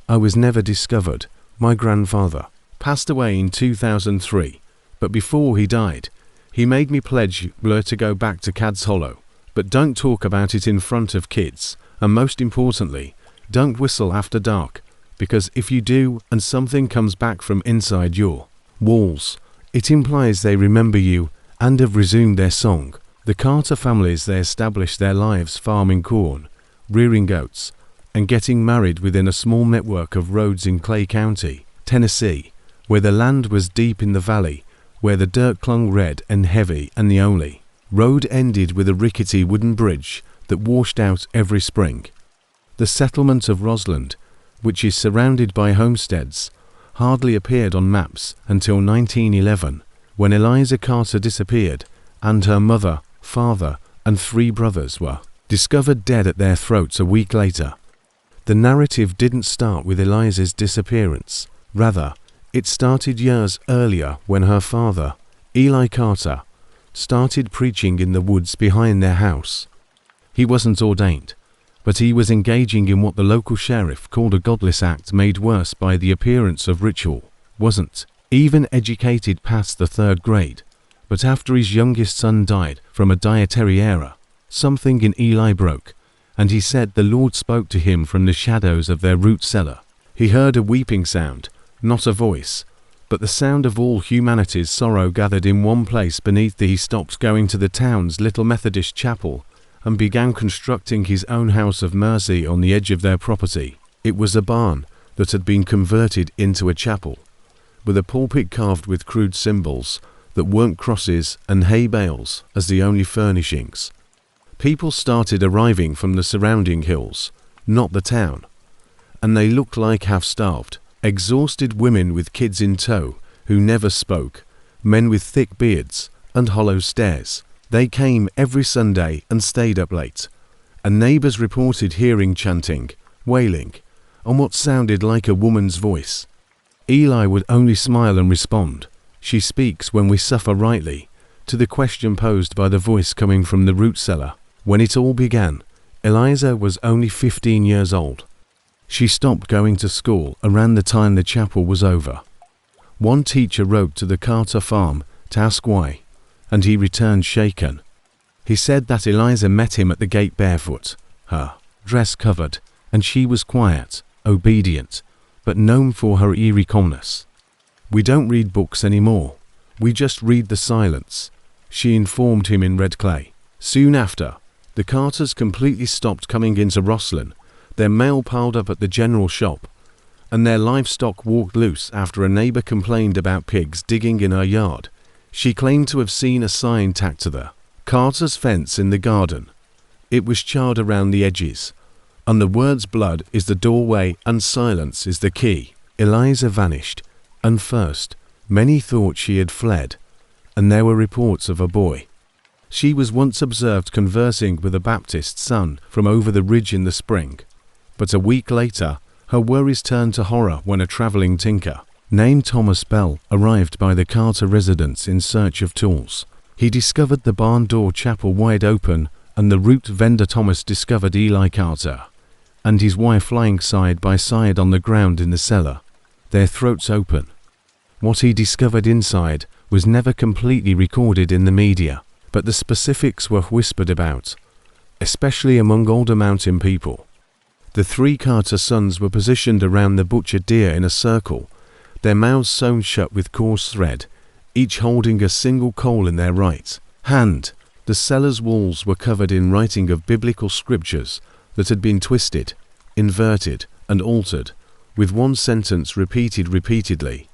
I was never discovered. My grandfather passed away in 2003, but before he died, he made me pledge to go back to Cad's Hollow, but don't talk about it in front of kids, and most importantly, don't whistle after dark, because if you do and something comes back from inside your walls, it implies they remember you and have resumed their song. The Carter families, they established their lives farming corn, rearing goats, and getting married within a small network of roads in Clay County, Tennessee, where the land was deep in the valley, where the dirt clung red and heavy, and the only road ended with a rickety wooden bridge that washed out every spring. The settlement of Roseland, which is surrounded by homesteads, hardly appeared on maps until 1911, when Eliza Carter disappeared, and her mother, father, and 3 brothers were discovered dead at their throats a week later. The narrative didn't start with Eliza's disappearance. Rather, it started years earlier when her father, Eli Carter, started preaching in the woods behind their house. He wasn't ordained, but he was engaging in what the local sheriff called a godless act made worse by the appearance of ritual. Wasn't even educated past the 3rd grade, but after his youngest son died from a dietary error, something in Eli broke, and he said the Lord spoke to him from the shadows of their root cellar. He heard a weeping sound, not a voice, but the sound of all humanity's sorrow gathered in one place beneath the. He stopped going to the town's little Methodist chapel and began constructing his own house of mercy on the edge of their property. It was a barn that had been converted into a chapel, with a pulpit carved with crude symbols that weren't crosses and hay bales as the only furnishings. People started arriving from the surrounding hills, not the town, and they looked like half-starved, exhausted women with kids in tow who never spoke, men with thick beards and hollow stares. They came every Sunday and stayed up late, and neighbors reported hearing chanting, wailing, and what sounded like a woman's voice. Eli would only smile and respond, "She speaks when we suffer rightly," to the question posed by the voice coming from the root cellar. When it all began, Eliza was only 15 years old. She stopped going to school around the time the chapel was over. One teacher wrote to the Carter farm to ask why, and he returned shaken. He said that Eliza met him at the gate barefoot, her dress covered, and she was quiet, obedient, but known for her eerie calmness. "We don't read books anymore. We just read the silence," she informed him in red clay. Soon after, the Carters completely stopped coming into Roslyn. Their mail piled up at the general shop, and their livestock walked loose after a neighbor complained about pigs digging in her yard. She claimed to have seen a sign tacked to the Carter's fence in the garden. It was charred around the edges, and the words "blood is the doorway and silence is the key." Eliza vanished, and first, many thought she had fled, and there were reports of a boy. She was once observed conversing with a Baptist son from over the ridge in the spring, but a week later, her worries turned to horror when a traveling tinker named Thomas Bell arrived by the Carter residence in search of tools. He discovered the barn door chapel wide open, and the root vendor Thomas discovered Eli Carter and his wife lying side by side on the ground in the cellar, their throats open. What he discovered inside was never completely recorded in the media, but the specifics were whispered about, especially among older mountain people. The 3 Carter sons were positioned around the butchered deer in a circle, their mouths sewn shut with coarse thread, each holding a single coal in their right hand. The cellar's walls were covered in writing of biblical scriptures that had been twisted, inverted, and altered, with one sentence repeated repeatedly.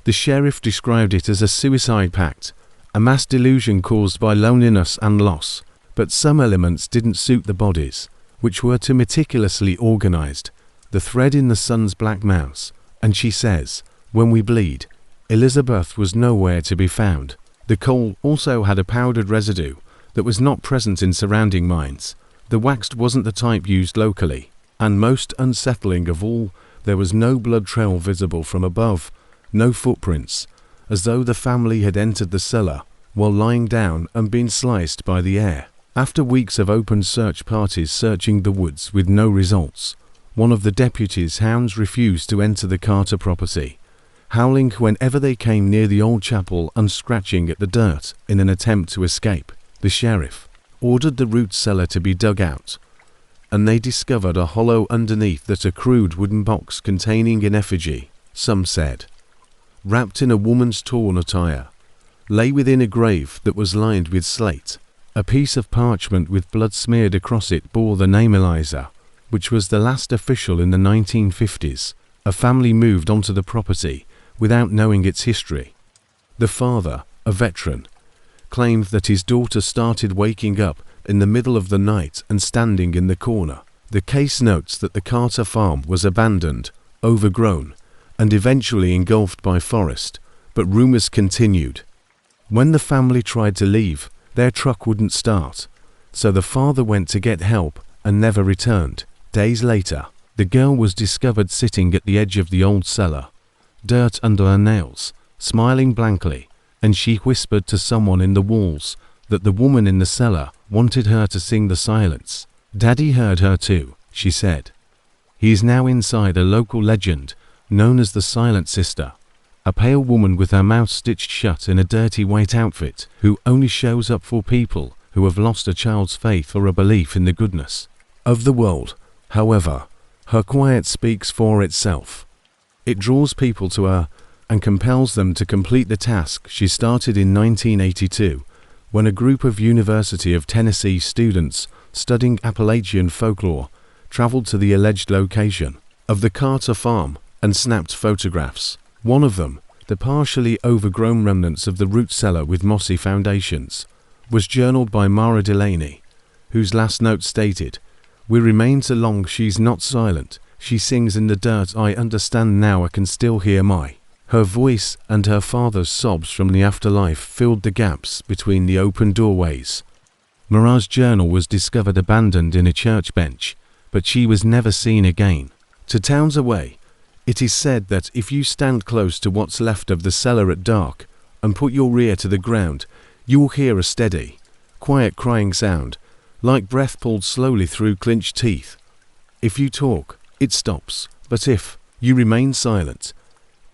The sheriff described it as a suicide pact, a mass delusion caused by loneliness and loss, but some elements didn't suit the bodies, which were too meticulously organized. The thread in the son's black mouths, and she says, "When we bleed," Elizabeth was nowhere to be found. The coal also had a powdered residue that was not present in surrounding mines. The waxed wasn't the type used locally, and most unsettling of all, there was no blood trail visible from above, no footprints, as though the family had entered the cellar while lying down and being sliced by the air. After weeks of open search parties searching the woods with no results, one of the deputies' hounds refused to enter the Carter property, howling whenever they came near the old chapel and scratching at the dirt in an attempt to escape. The sheriff ordered the root cellar to be dug out, and they discovered a hollow underneath that a crude wooden box containing an effigy, some said, wrapped in a woman's torn attire, lay within a grave that was lined with slate. A piece of parchment with blood smeared across it bore the name Eliza, which was the last official in the 1950s. A family moved onto the property without knowing its history. The father, a veteran, claimed that his daughter started waking up in the middle of the night and standing in the corner. The case notes that the Carter farm was abandoned, overgrown, and eventually engulfed by forest, but rumors continued. When the family tried to leave, their truck wouldn't start, so the father went to get help and never returned. Days later, the girl was discovered sitting at the edge of the old cellar, dirt under her nails, smiling blankly, and she whispered to someone in the walls that the woman in the cellar wanted her to sing the silence. Daddy heard her too, she said. He is now inside a local legend known as the Silent Sister, a pale woman with her mouth stitched shut in a dirty white outfit who only shows up for people who have lost a child's faith or a belief in the goodness of the world. However, her quiet speaks for itself. It draws people to her and compels them to complete the task she started in 1982 when a group of University of Tennessee students studying Appalachian folklore traveled to the alleged location of the Carter farm and snapped photographs. One of them, the partially overgrown remnants of the root cellar with mossy foundations, was journaled by Mara Delaney, whose last note stated, "We remain so long she's not silent. She sings in the dirt. I understand now. I can still hear my." Her voice and her father's sobs from the afterlife filled the gaps between the open doorways. Mara's journal was discovered abandoned in a church bench, but she was never seen again. To towns away, it is said that if you stand close to what's left of the cellar at dark and put your ear to the ground, you will hear a steady, quiet crying sound, like breath pulled slowly through clenched teeth. If you talk, it stops, but if you remain silent,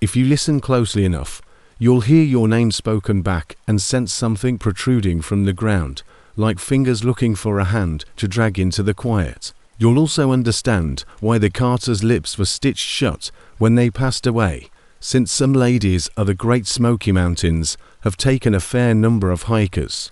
if you listen closely enough, you'll hear your name spoken back and sense something protruding from the ground, like fingers looking for a hand to drag into the quiet. You'll also understand why the Carters' lips were stitched shut when they passed away, since some ladies of the Great Smoky Mountains have taken a fair number of hikers.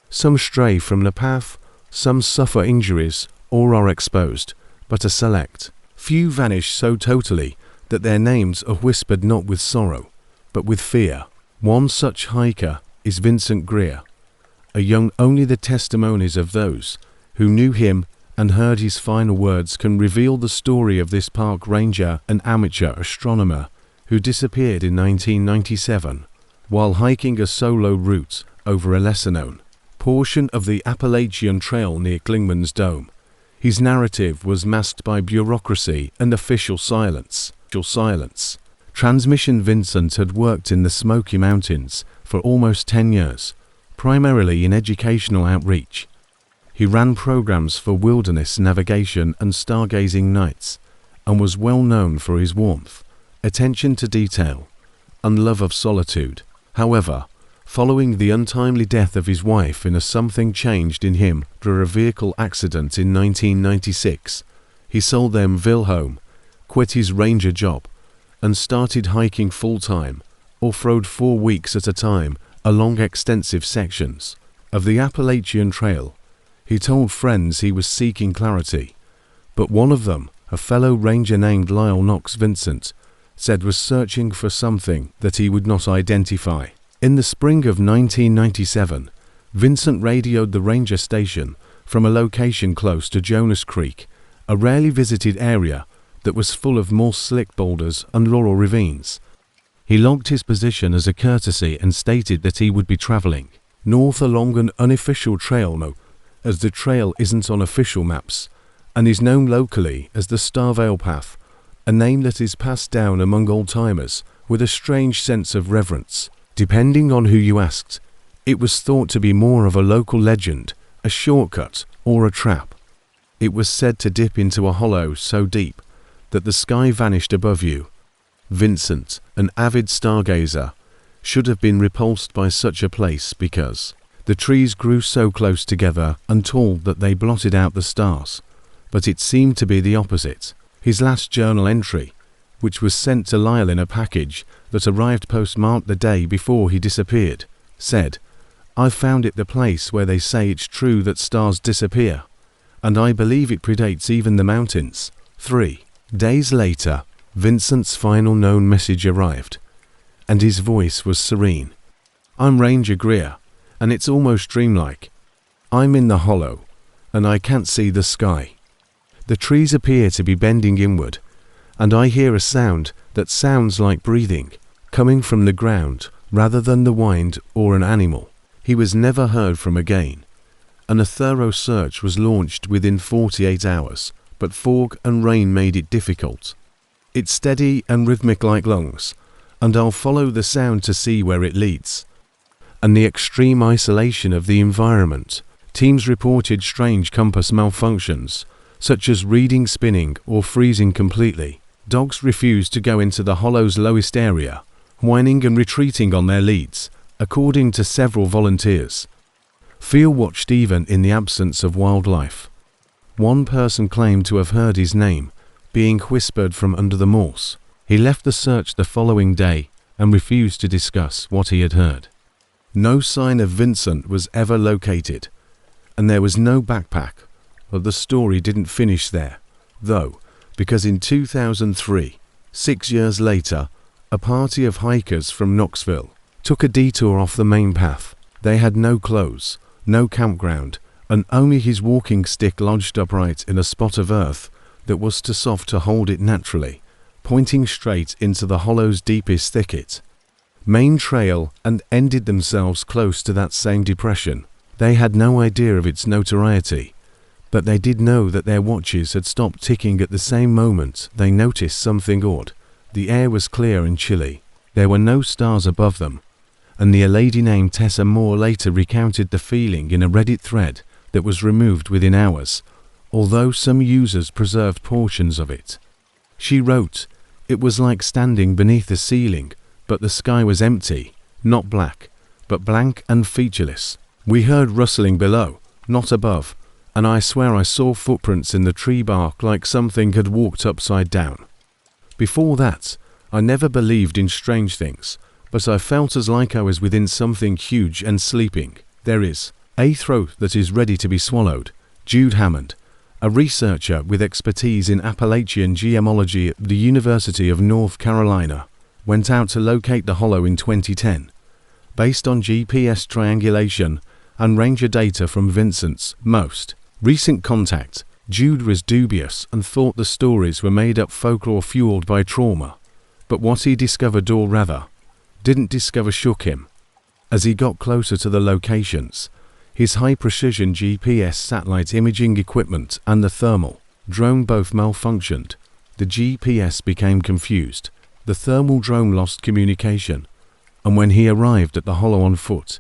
Some stray from the path, some suffer injuries or are exposed, but a select few vanish so totally that their names are whispered not with sorrow, but with fear. One such hiker is Vincent Greer, a young only the testimonies of those who knew him and heard his final words can reveal the story of this park ranger and amateur astronomer who disappeared in 1997 while hiking a solo route over a lesser-known portion of the Appalachian Trail near Klingman's Dome. His narrative was masked by bureaucracy and official silence. Transmission Vincent had worked in the Smoky Mountains for almost 10 years, primarily in educational outreach. He ran programs for wilderness navigation and stargazing nights, and was well known for his warmth, attention to detail, and love of solitude. However, following the untimely death of his wife in a something changed in him through a vehicle accident in 1996, he sold their Ville home, quit his ranger job, and started hiking full-time, off-road 4 weeks at a time along extensive sections of the Appalachian Trail. He told friends he was seeking clarity, but one of them, a fellow ranger named Lyle Knox Vincent, said was searching for something that he would not identify. In the spring of 1997, Vincent radioed the ranger station from a location close to Jonas Creek, a rarely visited area that was full of moss slick boulders and laurel ravines. He logged his position as a courtesy and stated that he would be traveling north along an unofficial trail, as the trail isn't on official maps, and is known locally as the Starvale Path, a name that is passed down among old-timers with a strange sense of reverence. Depending on who you asked, It was thought to be more of a local legend, a shortcut, or a trap. It was said to dip into a hollow so deep that the sky vanished above you. Vincent, an avid stargazer, should have been repulsed by such a place because the trees grew so close together and tall that they blotted out the stars. But it seemed to be the opposite. His last journal entry, which was sent to Lyle in a package that arrived postmarked the day before he disappeared, said, "I've found it the place where they say it's true that stars disappear, and I believe it predates even the mountains." 3 days later, Vincent's final known message arrived, and his voice was serene. "I'm Ranger Greer, and it's almost dreamlike. I'm in the hollow, and I can't see the sky. The trees appear to be bending inward, and I hear a sound that sounds like breathing, coming from the ground rather than the wind or an animal." He was never heard from again, and a thorough search was launched within 48 hours, but fog and rain made it difficult. "It's steady and rhythmic like lungs, and I'll follow the sound to see where it leads." And the extreme isolation of the environment. Teams reported strange compass malfunctions, such as reading spinning or freezing completely. Dogs refused to go into the hollow's lowest area, whining and retreating on their leads, according to several volunteers. Fear watched even in the absence of wildlife. One person claimed to have heard his name being whispered from under the moss. He left the search the following day and refused to discuss what he had heard. No sign of Vincent was ever located, and there was no backpack, but the story didn't finish there, though, because in 2003, 6 years later, a party of hikers from Knoxville took a detour off the main path. They had no clothes, no campground, and only his walking stick lodged upright in a spot of earth that was too soft to hold it naturally, pointing straight into the hollow's deepest thicket. Main trail, and ended themselves close to that same depression. They had no idea of its notoriety, but they did know that their watches had stopped ticking at the same moment they noticed something odd. The air was clear and chilly. There were no stars above them, and a lady named Tessa Moore later recounted the feeling in a Reddit thread that was removed within hours, although some users preserved portions of it. She wrote, "It was like standing beneath a ceiling, but the sky was empty, not black, but blank and featureless. We heard rustling below, not above, and I swear I saw footprints in the tree bark like something had walked upside down. Before that, I never believed in strange things, but I felt as like I was within something huge and sleeping. There is a throat that is ready to be swallowed." Jude Hammond, a researcher with expertise in Appalachian geomology at the University of North Carolina, went out to locate the hollow in 2010. Based on GPS triangulation and ranger data from Vincent's most recent contact, Jude was dubious and thought the stories were made up folklore fueled by trauma. But what he discovered, or rather, didn't discover, shook him. As he got closer to the locations, his high-precision GPS satellite imaging equipment and the thermal drone both malfunctioned. The GPS became confused. The thermal drone lost communication, and when he arrived at the hollow on foot,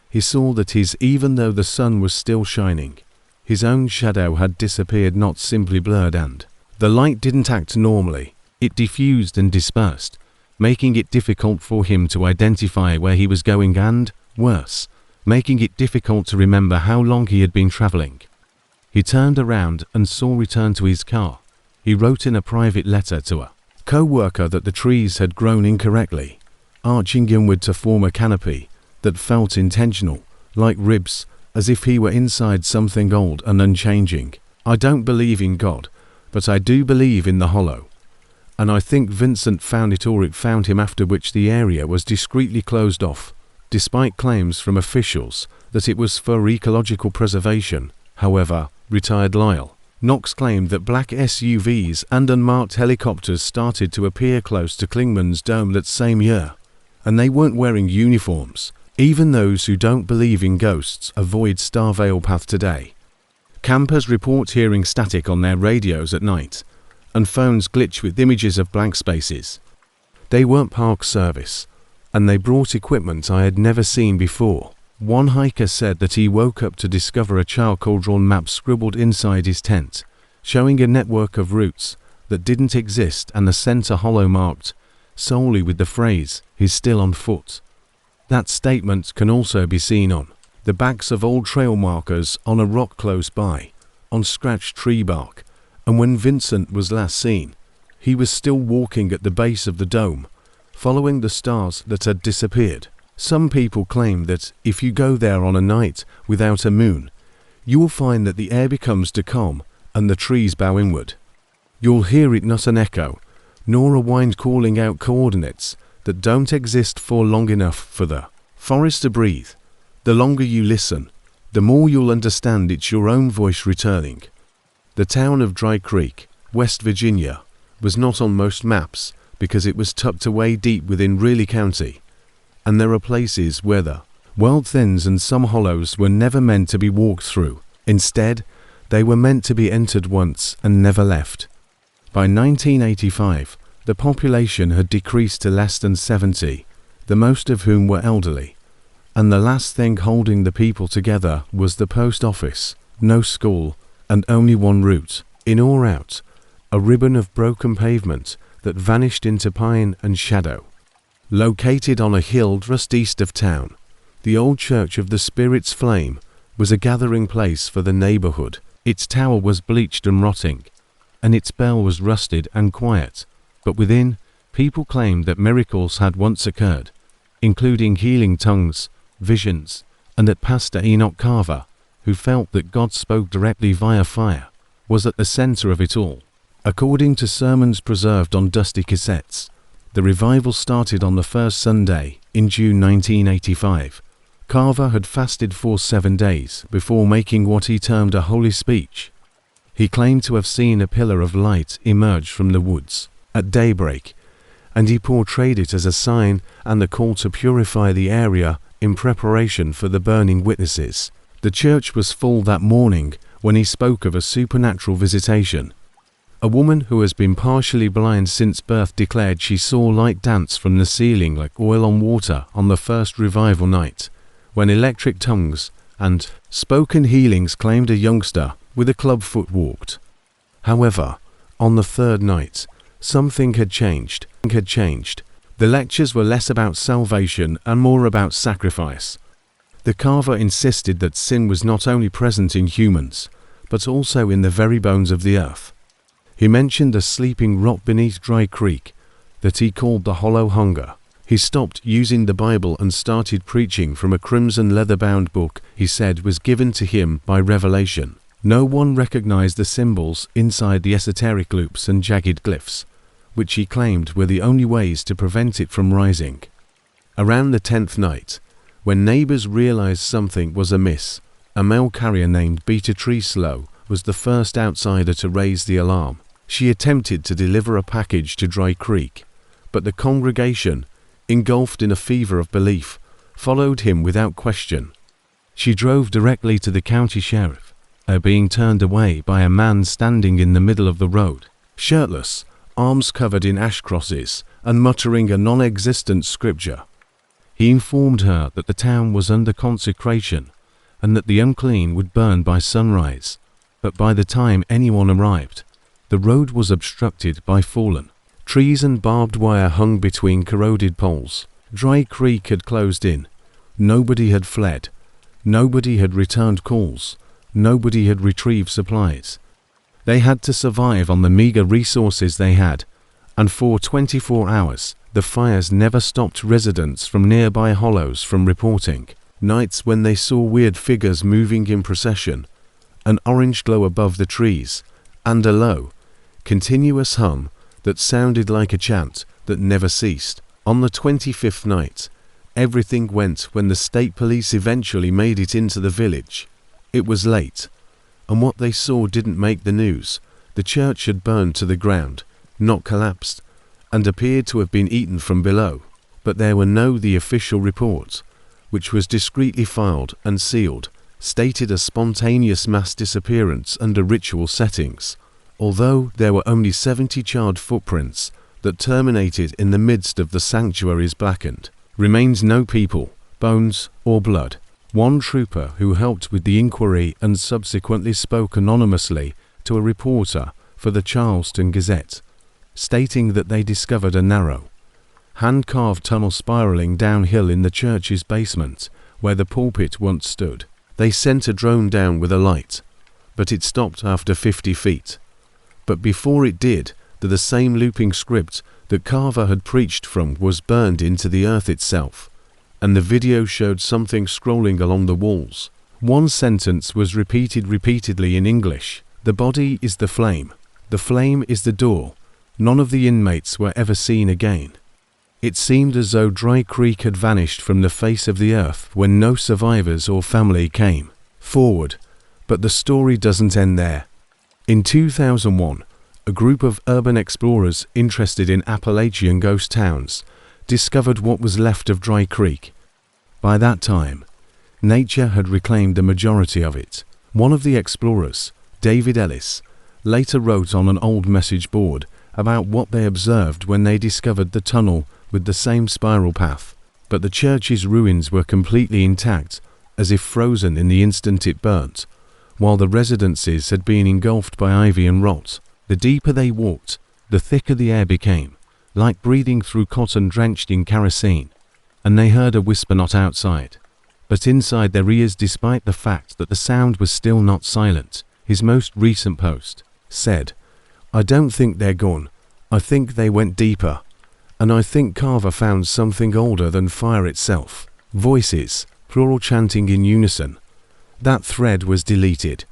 he saw that even though the sun was still shining, his own shadow had disappeared, not simply blurred, and the light didn't act normally. It diffused and dispersed, making it difficult for him to identify where he was going and, worse, making it difficult to remember how long he had been traveling. He turned around and saw return to his car. He wrote in a private letter to a co-worker that the trees had grown incorrectly, arching inward to form a canopy that felt intentional, like ribs, as if he were inside something old and unchanging. "I don't believe in God, but I do believe in the hollow. And I think Vincent found it, or it found him, after which the area was discreetly closed off, despite claims from officials that it was for ecological preservation." However, retired Lyle Knox claimed that black SUVs and unmarked helicopters started to appear close to Klingman's dome that same year, and they weren't wearing uniforms. Even those who don't believe in ghosts avoid Starvale Path today. Campers report hearing static on their radios at night, and phones glitch with images of blank spaces. They weren't Park Service, and they brought equipment I had never seen before. One hiker said that he woke up to discover a charcoal-drawn map scribbled inside his tent, showing a network of routes that didn't exist and the center hollow marked solely with the phrase, "He's still on foot." That statement can also be seen on the backs of old trail markers on a rock close by, on scratched tree bark, and when Vincent was last seen, he was still walking at the base of the dome, following the stars that had disappeared. Some people claim that if you go there on a night without a moon, you will find that the air becomes too calm and the trees bow inward. You'll hear it not an echo, nor a wind calling out coordinates that don't exist for long enough for the forest to breathe. The longer you listen, the more you'll understand it's your own voice returning. The town of Dry Creek, West Virginia, was not on most maps because it was tucked away deep within Greeley County, and there are places where the world thins and some hollows were never meant to be walked through. Instead, they were meant to be entered once and never left. By 1985, the population had decreased to less than 70, the most of whom were elderly, and the last thing holding the people together was the post office, no school, and only one route, in or out, a ribbon of broken pavement that vanished into pine and shadow. Located on a hill just east of town, the old Church of the Spirit's Flame was a gathering place for the neighborhood. Its tower was bleached and rotting, and its bell was rusted and quiet, but within, people claimed that miracles had once occurred, including healing tongues, visions, and that Pastor Enoch Carver, who felt that God spoke directly via fire, was at the center of it all. According to sermons preserved on dusty cassettes, the revival started on the first Sunday in June 1985. Carver had fasted for 7 days before making what he termed a holy speech. He claimed to have seen a pillar of light emerge from the woods at daybreak, and he portrayed it as a sign and the call to purify the area in preparation for the burning witnesses. The church was full that morning when he spoke of a supernatural visitation. A woman who has been partially blind since birth declared she saw light dance from the ceiling like oil on water on the first revival night, when electric tongues and spoken healings claimed a youngster with a clubfoot walked. However, on the third night, something had changed. The lectures were less about salvation and more about sacrifice. The Carver insisted that sin was not only present in humans, but also in the very bones of the earth. He mentioned a sleeping rock beneath Dry Creek that he called the Hollow Hunger. He stopped using the Bible and started preaching from a crimson leather-bound book he said was given to him by revelation. No one recognized the symbols inside the esoteric loops and jagged glyphs, which he claimed were the only ways to prevent it from rising. Around the 10th night, when neighbors realized something was amiss, a mail carrier named Beta Treeslow was the first outsider to raise the alarm. She attempted to deliver a package to Dry Creek, but the congregation, engulfed in a fever of belief, followed him without question. She drove directly to the county sheriff, being turned away by a man standing in the middle of the road, shirtless, arms covered in ash crosses, and muttering a non-existent scripture. He informed her that the town was under consecration and that the unclean would burn by sunrise, but by the time anyone arrived, the road was obstructed by fallen trees and barbed wire hung between corroded poles. Dry Creek had closed in. Nobody had fled. Nobody had returned calls. Nobody had retrieved supplies. They had to survive on the meager resources they had, and for 24 hours, the fires never stopped residents from nearby hollows from reporting. Nights when they saw weird figures moving in procession, an orange glow above the trees, and a low, continuous hum that sounded like a chant that never ceased. On the 25th night, everything went when the state police eventually made it into the village. It was late, and what they saw didn't make the news. The church had burned to the ground, not collapsed, and appeared to have been eaten from below. But there were the official report, which was discreetly filed and sealed, stated a spontaneous mass disappearance under ritual settings. Although there were only 70 charred footprints that terminated in the midst of the sanctuary's blackened remains, no people, bones, or blood. One trooper who helped with the inquiry and subsequently spoke anonymously to a reporter for the Charleston Gazette, stating that they discovered a narrow, hand-carved tunnel spiraling downhill in the church's basement where the pulpit once stood. They sent a drone down with a light, but it stopped after 50 feet. But before it did, the same looping script that Carver had preached from was burned into the earth itself, and the video showed something scrolling along the walls. One sentence was repeated repeatedly in English: "The body is the flame is the door." None of the inmates were ever seen again. It seemed as though Dry Creek had vanished from the face of the earth when no survivors or family came forward. But the story doesn't end there. In 2001, a group of urban explorers interested in Appalachian ghost towns discovered what was left of Dry Creek. By that time, nature had reclaimed the majority of it. One of the explorers, David Ellis, later wrote on an old message board about what they observed when they discovered the tunnel with the same spiral path, but the church's ruins were completely intact, as if frozen in the instant it burnt, while the residences had been engulfed by ivy and rot. The deeper they walked, the thicker the air became, like breathing through cotton drenched in kerosene, and they heard a whisper not outside, but inside their ears, despite the fact that the sound was still not silent. His most recent post said, "I don't think they're gone. I think they went deeper. And I think Carver found something older than fire itself." Voices, plural chanting in unison. That thread was deleted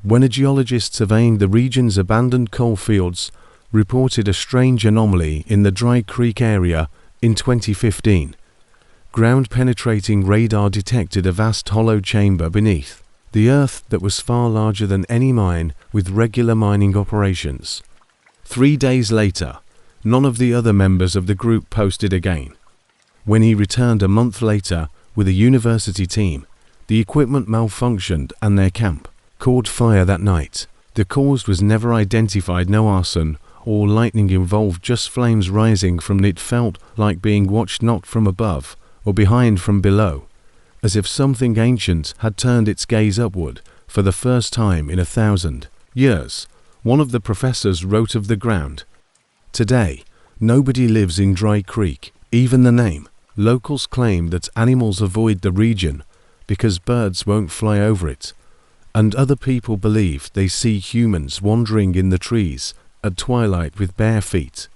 when a geologist surveying the region's abandoned coal fields reported a strange anomaly in the Dry Creek area in 2015. Ground-penetrating radar detected a vast hollow chamber beneath the earth that was far larger than any mine with regular mining operations. 3 days later, none of the other members of the group posted again. When he returned a month later with a university team, the equipment malfunctioned and their camp caught fire that night. The cause was never identified. No arson or lightning involved, just flames rising from it felt like being watched not from above or behind, from below, as if something ancient had turned its gaze upward for the first time in 1,000 years. One of the professors wrote of the ground, "Today, nobody lives in Dry Creek, even the name. Locals claim that animals avoid the region because birds won't fly over it, and other people believe they see humans wandering in the trees at twilight with bare feet,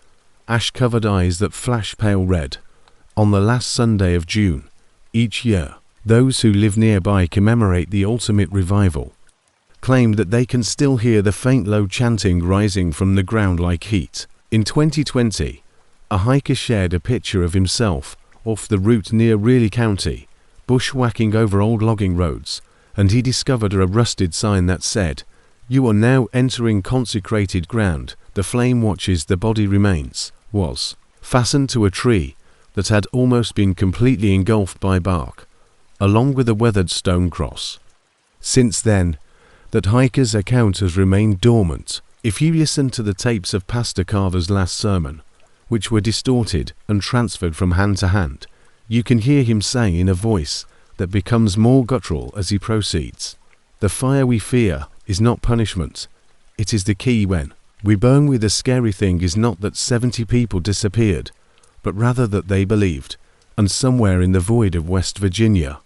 ash-covered eyes that flash pale red. On the last Sunday of June, each year, those who live nearby commemorate the ultimate revival, claim that they can still hear the faint low chanting rising from the ground like heat." In 2020, a hiker shared a picture of himself off the route near Greeley County, bushwhacking over old logging roads, and he discovered a rusted sign that said, "You are now entering consecrated ground. The flame watches, the body remains," was fastened to a tree that had almost been completely engulfed by bark, along with a weathered stone cross. Since then, that hiker's account has remained dormant. If you listen to the tapes of Pastor Carver's last sermon, which were distorted and transferred from hand to hand, you can hear him say in a voice that becomes more guttural as he proceeds, "The fire we fear is not punishment. It is the key when we burn with. The scary thing is not that 70 people disappeared, but rather that they believed, and somewhere in the void of West Virginia,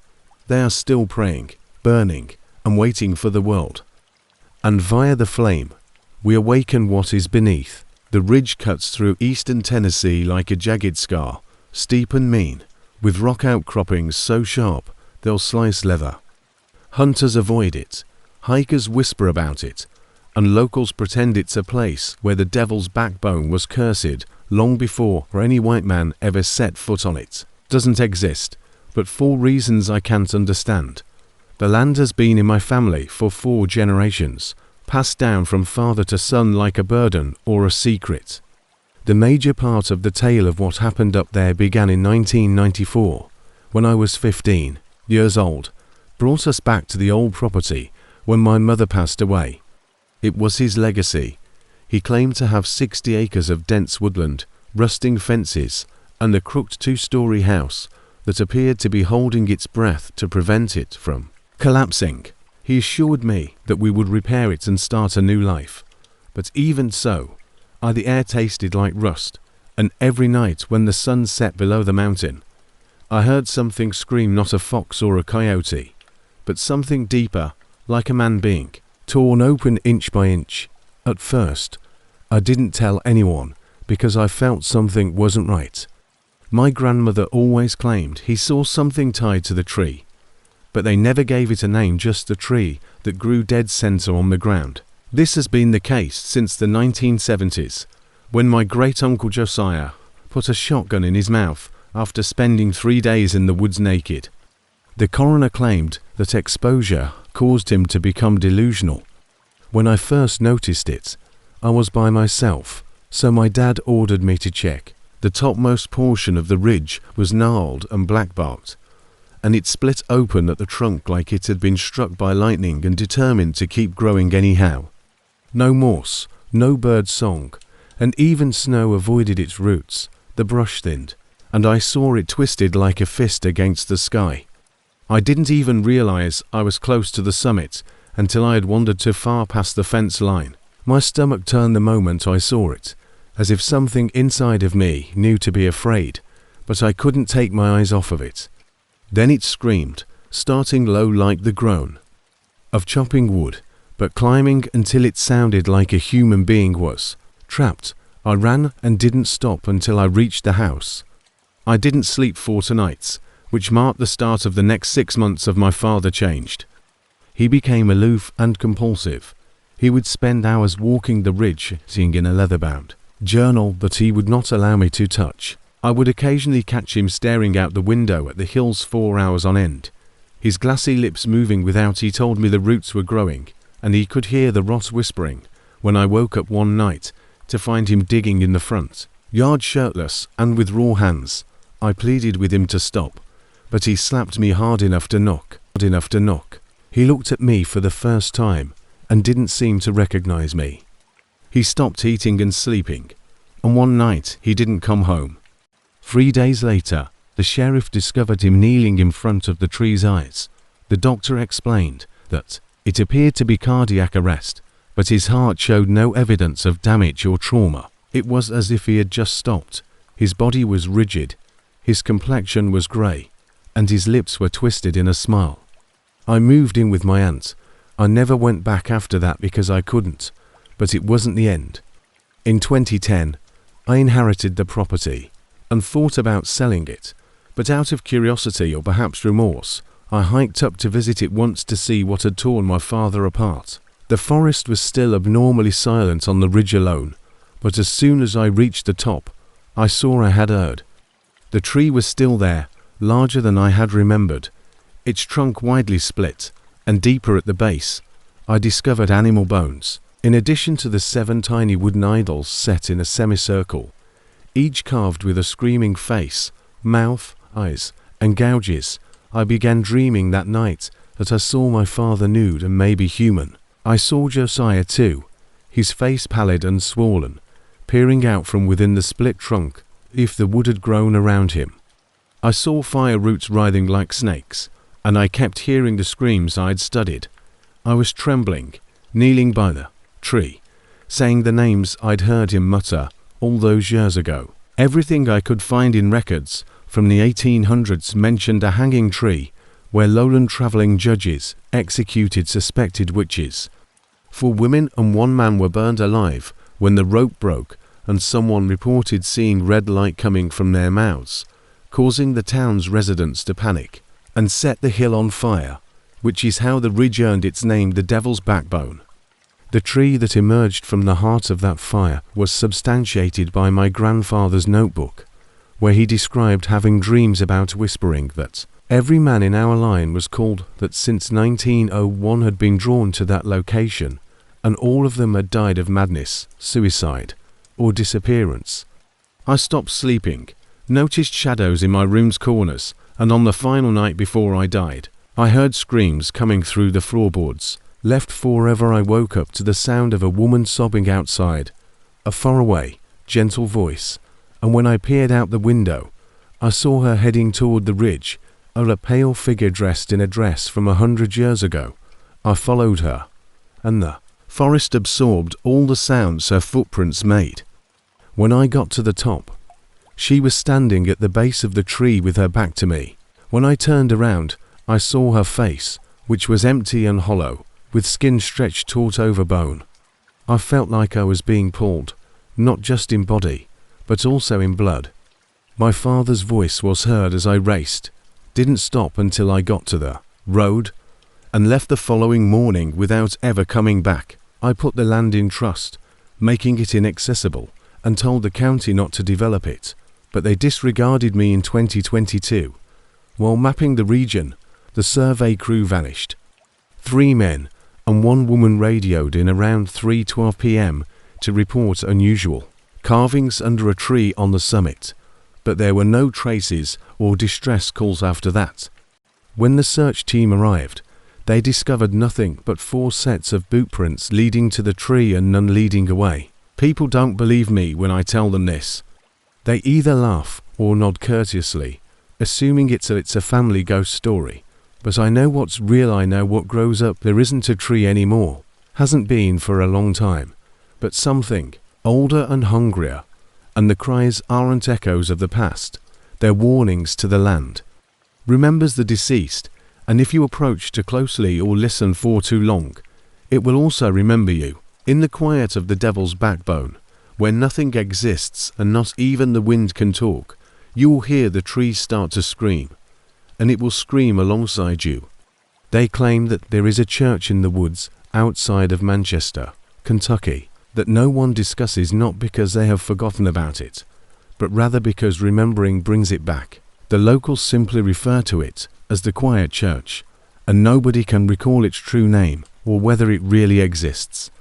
they are still praying, burning, and waiting for the world. And via the flame, we awaken what is beneath." The ridge cuts through eastern Tennessee like a jagged scar, steep and mean, with rock outcroppings so sharp they'll slice leather. Hunters avoid it, hikers whisper about it, and locals pretend it's a place where the devil's backbone was cursed long before any white man ever set foot on it. Doesn't exist, but for reasons I can't understand. The land has been in my family for 4 generations, passed down from father to son like a burden or a secret. The major part of the tale of what happened up there began in 1994, when I was 15 years old, brought us back to the old property when my mother passed away. It was his legacy. He claimed to have 60 acres of dense woodland, rusting fences, and a crooked 2-story house that appeared to be holding its breath to prevent it from collapsing. He assured me that we would repair it and start a new life. But even so, the air tasted like rust, and every night when the sun set below the mountain, I heard something scream, not a fox or a coyote, but something deeper, like a man being torn open inch by inch. At first, I didn't tell anyone because I felt something wasn't right. My grandmother always claimed he saw something tied to the tree, but they never gave it a name, just the tree that grew dead center on the ground. This has been the case since the 1970s, when my great-uncle Josiah put a shotgun in his mouth after spending 3 days in the woods naked. The coroner claimed that exposure caused him to become delusional. When I first noticed it, I was by myself, so my dad ordered me to check. The topmost portion of the ridge was gnarled and black-barked, and it split open at the trunk like it had been struck by lightning and determined to keep growing anyhow. No moss, no bird song, and even snow avoided its roots. The brush thinned, and I saw it twisted like a fist against the sky. I didn't even realize I was close to the summit until I had wandered too far past the fence line. My stomach turned the moment I saw it, as if something inside of me knew to be afraid, but I couldn't take my eyes off of it. Then it screamed, starting low like the groan of chopping wood, but climbing until it sounded like a human being was trapped. I ran and didn't stop until I reached the house. I didn't sleep for 2 nights, which marked the start of the next 6 months of my father changed. He became aloof and compulsive. He would spend hours walking the ridge, sitting in a leather-bound journal that he would not allow me to touch. I would occasionally catch him staring out the window at the hills 4 hours on end, his glassy lips moving without he told me the roots were growing, and he could hear the rot whispering when I woke up one night to find him digging in the front yard shirtless and with raw hands. I pleaded with him to stop, but he slapped me hard enough to knock. He looked at me for the first time and didn't seem to recognize me. He stopped eating and sleeping, and one night he didn't come home. 3 days later, the sheriff discovered him kneeling in front of the tree's eyes. The doctor explained that it appeared to be cardiac arrest, but his heart showed no evidence of damage or trauma. It was as if he had just stopped. His body was rigid, his complexion was grey, and his lips were twisted in a smile. I moved in with my aunt. I never went back after that because I couldn't, but it wasn't the end. In 2010, I inherited the property and thought about selling it, but out of curiosity or perhaps remorse, I hiked up to visit it once to see what had torn my father apart. The forest was still abnormally silent on the ridge alone, but as soon as I reached the top, I saw I had erred. The tree was still there, larger than I had remembered, its trunk widely split, and deeper at the base, I discovered animal bones. In addition to the 7 tiny wooden idols set in a semicircle, each carved with a screaming face, mouth, eyes, and gouges, I began dreaming that night that I saw my father nude and maybe human. I saw Josiah too, his face pallid and swollen, peering out from within the split trunk, if the wood had grown around him. I saw fire roots writhing like snakes, and I kept hearing the screams I'd studied. I was trembling, kneeling by the tree, saying the names I'd heard him mutter all those years ago. Everything I could find in records from the 1800s mentioned a hanging tree where lowland travelling judges executed suspected witches. 4 women and 1 man were burned alive when the rope broke, and someone reported seeing red light coming from their mouths, causing the town's residents to panic and set the hill on fire, which is how the ridge earned its name, the Devil's Backbone. The tree that emerged from the heart of that fire was substantiated by my grandfather's notebook, where he described having dreams about whispering that every man in our line was called, that since 1901 had been drawn to that location, and all of them had died of madness, suicide, or disappearance. I stopped sleeping, noticed shadows in my room's corners, and on the final night before I died, I heard screams coming through the floorboards. Left forever, I woke up to the sound of a woman sobbing outside, a faraway, gentle voice, and when I peered out the window, I saw her heading toward the ridge, a pale figure dressed in a dress from 100 years ago. I followed her, and the forest absorbed all the sounds her footprints made. When I got to the top, she was standing at the base of the tree with her back to me. When I turned around, I saw her face, which was empty and hollow, with skin stretched taut over bone. I felt like I was being pulled, not just in body, but also in blood. My father's voice was heard as I raced, didn't stop until I got to the road, and left the following morning without ever coming back. I put the land in trust, making it inaccessible, and told the county not to develop it, but they disregarded me in 2022. While mapping the region, the survey crew vanished. 3 men and 1 woman radioed in around 3:12 p.m. to report unusual carvings under a tree on the summit, but there were no traces or distress calls after that. When the search team arrived, they discovered nothing but 4 sets of boot prints leading to the tree and none leading away. People don't believe me when I tell them this. They either laugh or nod courteously, assuming it's a family ghost story. But I know what's real. I know what grows up. There isn't a tree anymore. Hasn't been for a long time. But something older and hungrier. And the cries aren't echoes of the past. They're warnings to the land. Remembers the deceased, and if you approach too closely or listen for too long, it will also remember you. In the quiet of the devil's backbone, where nothing exists and not even the wind can talk, you will hear the trees start to scream, and it will scream alongside you. They claim that there is a church in the woods outside of Manchester, Kentucky, that no one discusses, not because they have forgotten about it, but rather because remembering brings it back. The locals simply refer to it as the Quiet Church, and nobody can recall its true name or whether it really exists.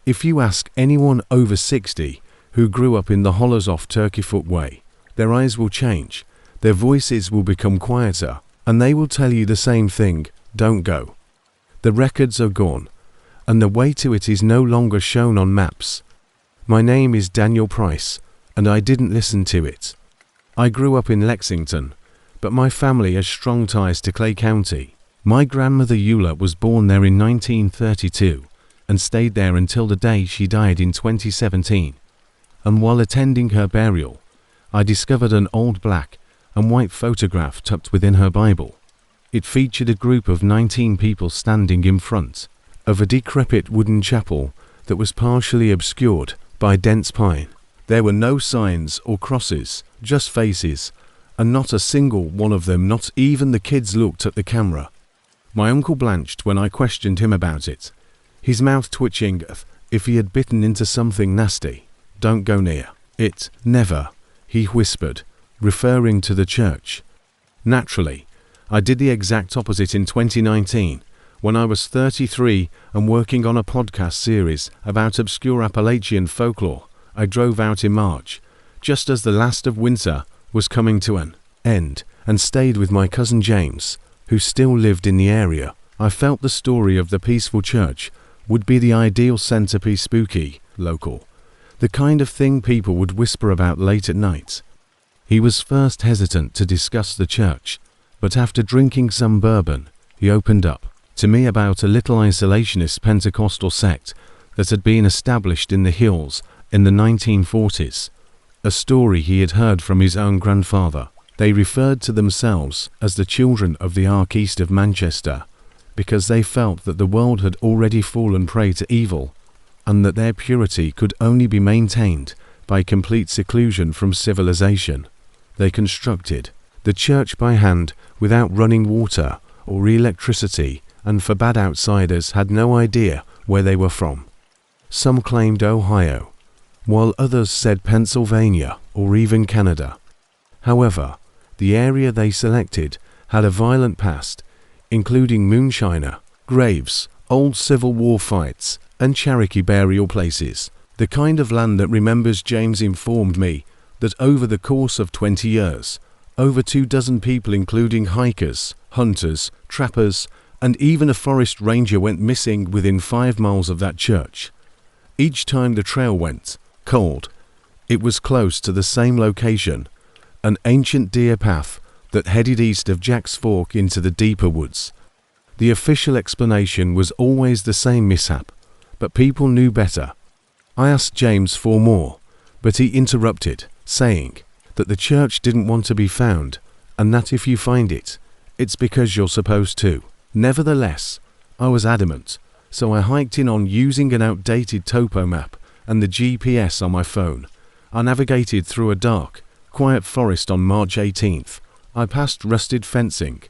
If you ask anyone over 60 who grew up in the hollers off Turkeyfoot Way, their eyes will change, their voices will become quieter, and they will tell you the same thing: don't go. The records are gone, and the way to it is no longer shown on maps. My name is Daniel Price, and I didn't listen to it. I grew up in Lexington, but my family has strong ties to Clay County. My grandmother Eula was born there in 1932 and stayed there until the day she died in 2017. And while attending her burial, I discovered an old black and white photograph tucked within her Bible. It featured a group of 19 people standing in front of a decrepit wooden chapel that was partially obscured by dense pine. There were no signs or crosses, just faces, and not a single one of them, not even the kids, looked at the camera. My uncle blanched when I questioned him about it, his mouth twitching as if he had bitten into something nasty. "Don't go near it, never," he whispered, referring to the church. Naturally, I did the exact opposite in 2019, when I was 33 and working on a podcast series about obscure Appalachian folklore. I drove out in March, just as the last of winter was coming to an end, and stayed with my cousin James, who still lived in the area. I felt the story of the peaceful church would be the ideal centerpiece, spooky, local, the kind of thing people would whisper about late at night. He was first hesitant to discuss the church, but after drinking some bourbon, he opened up to me about a little isolationist Pentecostal sect that had been established in the hills in the 1940s, a story he had heard from his own grandfather. They referred to themselves as the children of the Ark east of Manchester because they felt that the world had already fallen prey to evil and that their purity could only be maintained by complete seclusion from civilization. They constructed the church by hand without running water or electricity, and for bad outsiders had no idea where they were from. Some claimed Ohio, while others said Pennsylvania or even Canada. However, the area they selected had a violent past, including moonshiner, graves, old Civil War fights, and Cherokee burial places. The kind of land that remembers. James informed me that over the course of 20 years, over 24 people, including hikers, hunters, trappers, and even a forest ranger, went missing within 5 miles of that church. Each time the trail went cold, it was close to the same location, an ancient deer path that headed east of Jack's Fork into the deeper woods. The official explanation was always the same mishap, but people knew better. I asked James for more, but he interrupted, saying that the church didn't want to be found, and that if you find it, it's because you're supposed to. Nevertheless, I was adamant, so I hiked in on using an outdated topo map and the GPS on my phone. I navigated through a dark, quiet forest on March 18th. I passed rusted fencing,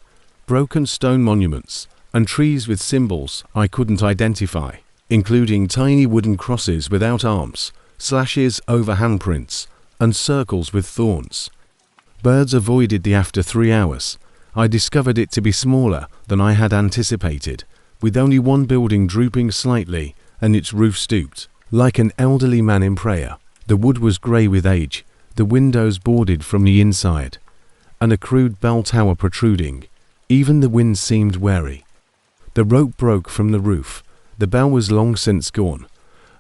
broken stone monuments, and trees with symbols I couldn't identify, including tiny wooden crosses without arms, slashes over handprints, and circles with thorns. Birds avoided the after 3 hours. I discovered it to be smaller than I had anticipated, with only one building drooping slightly and its roof stooped, like an elderly man in prayer. The wood was grey with age, the windows boarded from the inside, and a crude bell tower protruding. Even the wind seemed wary. The rope broke from the roof. The bell was long since gone,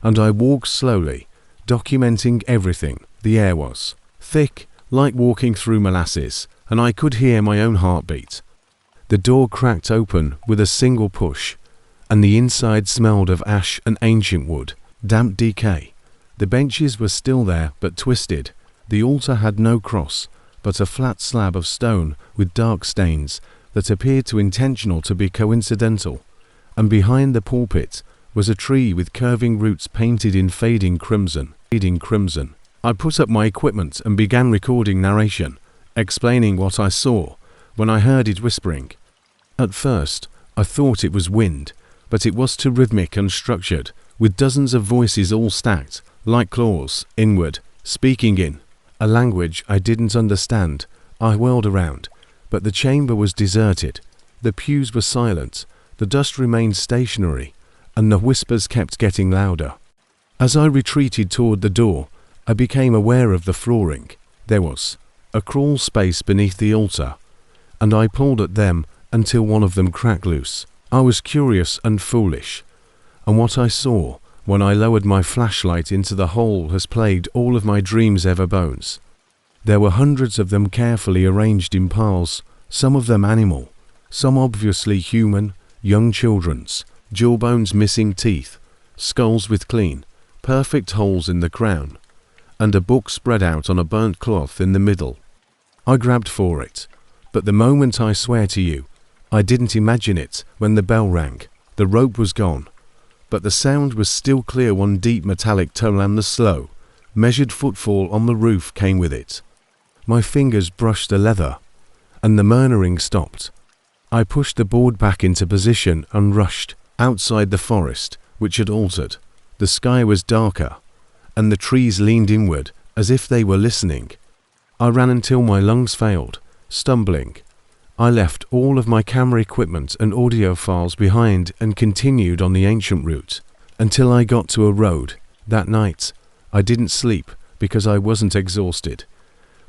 and I walked slowly, documenting everything. The air was thick, like walking through molasses, and I could hear my own heartbeat. The door cracked open with a single push, and the inside smelled of ash and ancient wood, damp decay. The benches were still there, but twisted. The altar had no cross, but a flat slab of stone with dark stains that appeared too intentional to be coincidental. And behind the pulpit was a tree with curving roots painted in fading crimson. I put up my equipment and began recording narration, explaining what I saw, when I heard it whispering. At first, I thought it was wind, but it was too rhythmic and structured, with dozens of voices all stacked, like claws, inward, speaking in a language I didn't understand. I whirled around, but the chamber was deserted. The pews were silent, the dust remained stationary, and the whispers kept getting louder. As I retreated toward the door, I became aware of the flooring. There was a crawl space beneath the altar, and I pulled at them until one of them cracked loose. I was curious and foolish, and what I saw when I lowered my flashlight into the hole has plagued all of my dreams ever. Bones. There were hundreds of them carefully arranged in piles, some of them animal, some obviously human, young children's, jawbones missing teeth, skulls with clean, perfect holes in the crown, and a book spread out on a burnt cloth in the middle. I grabbed for it, but the moment I swear to you, I didn't imagine it when the bell rang. The rope was gone, but the sound was still clear. One deep metallic tone and the slow, measured footfall on the roof came with it. My fingers brushed the leather, and the murmuring stopped. I pushed the board back into position and rushed outside the forest, which had altered. The sky was darker, and the trees leaned inward as if they were listening. I ran until my lungs failed, stumbling. I left all of my camera equipment and audio files behind and continued on the ancient route until I got to a road. That night, I didn't sleep because I wasn't exhausted,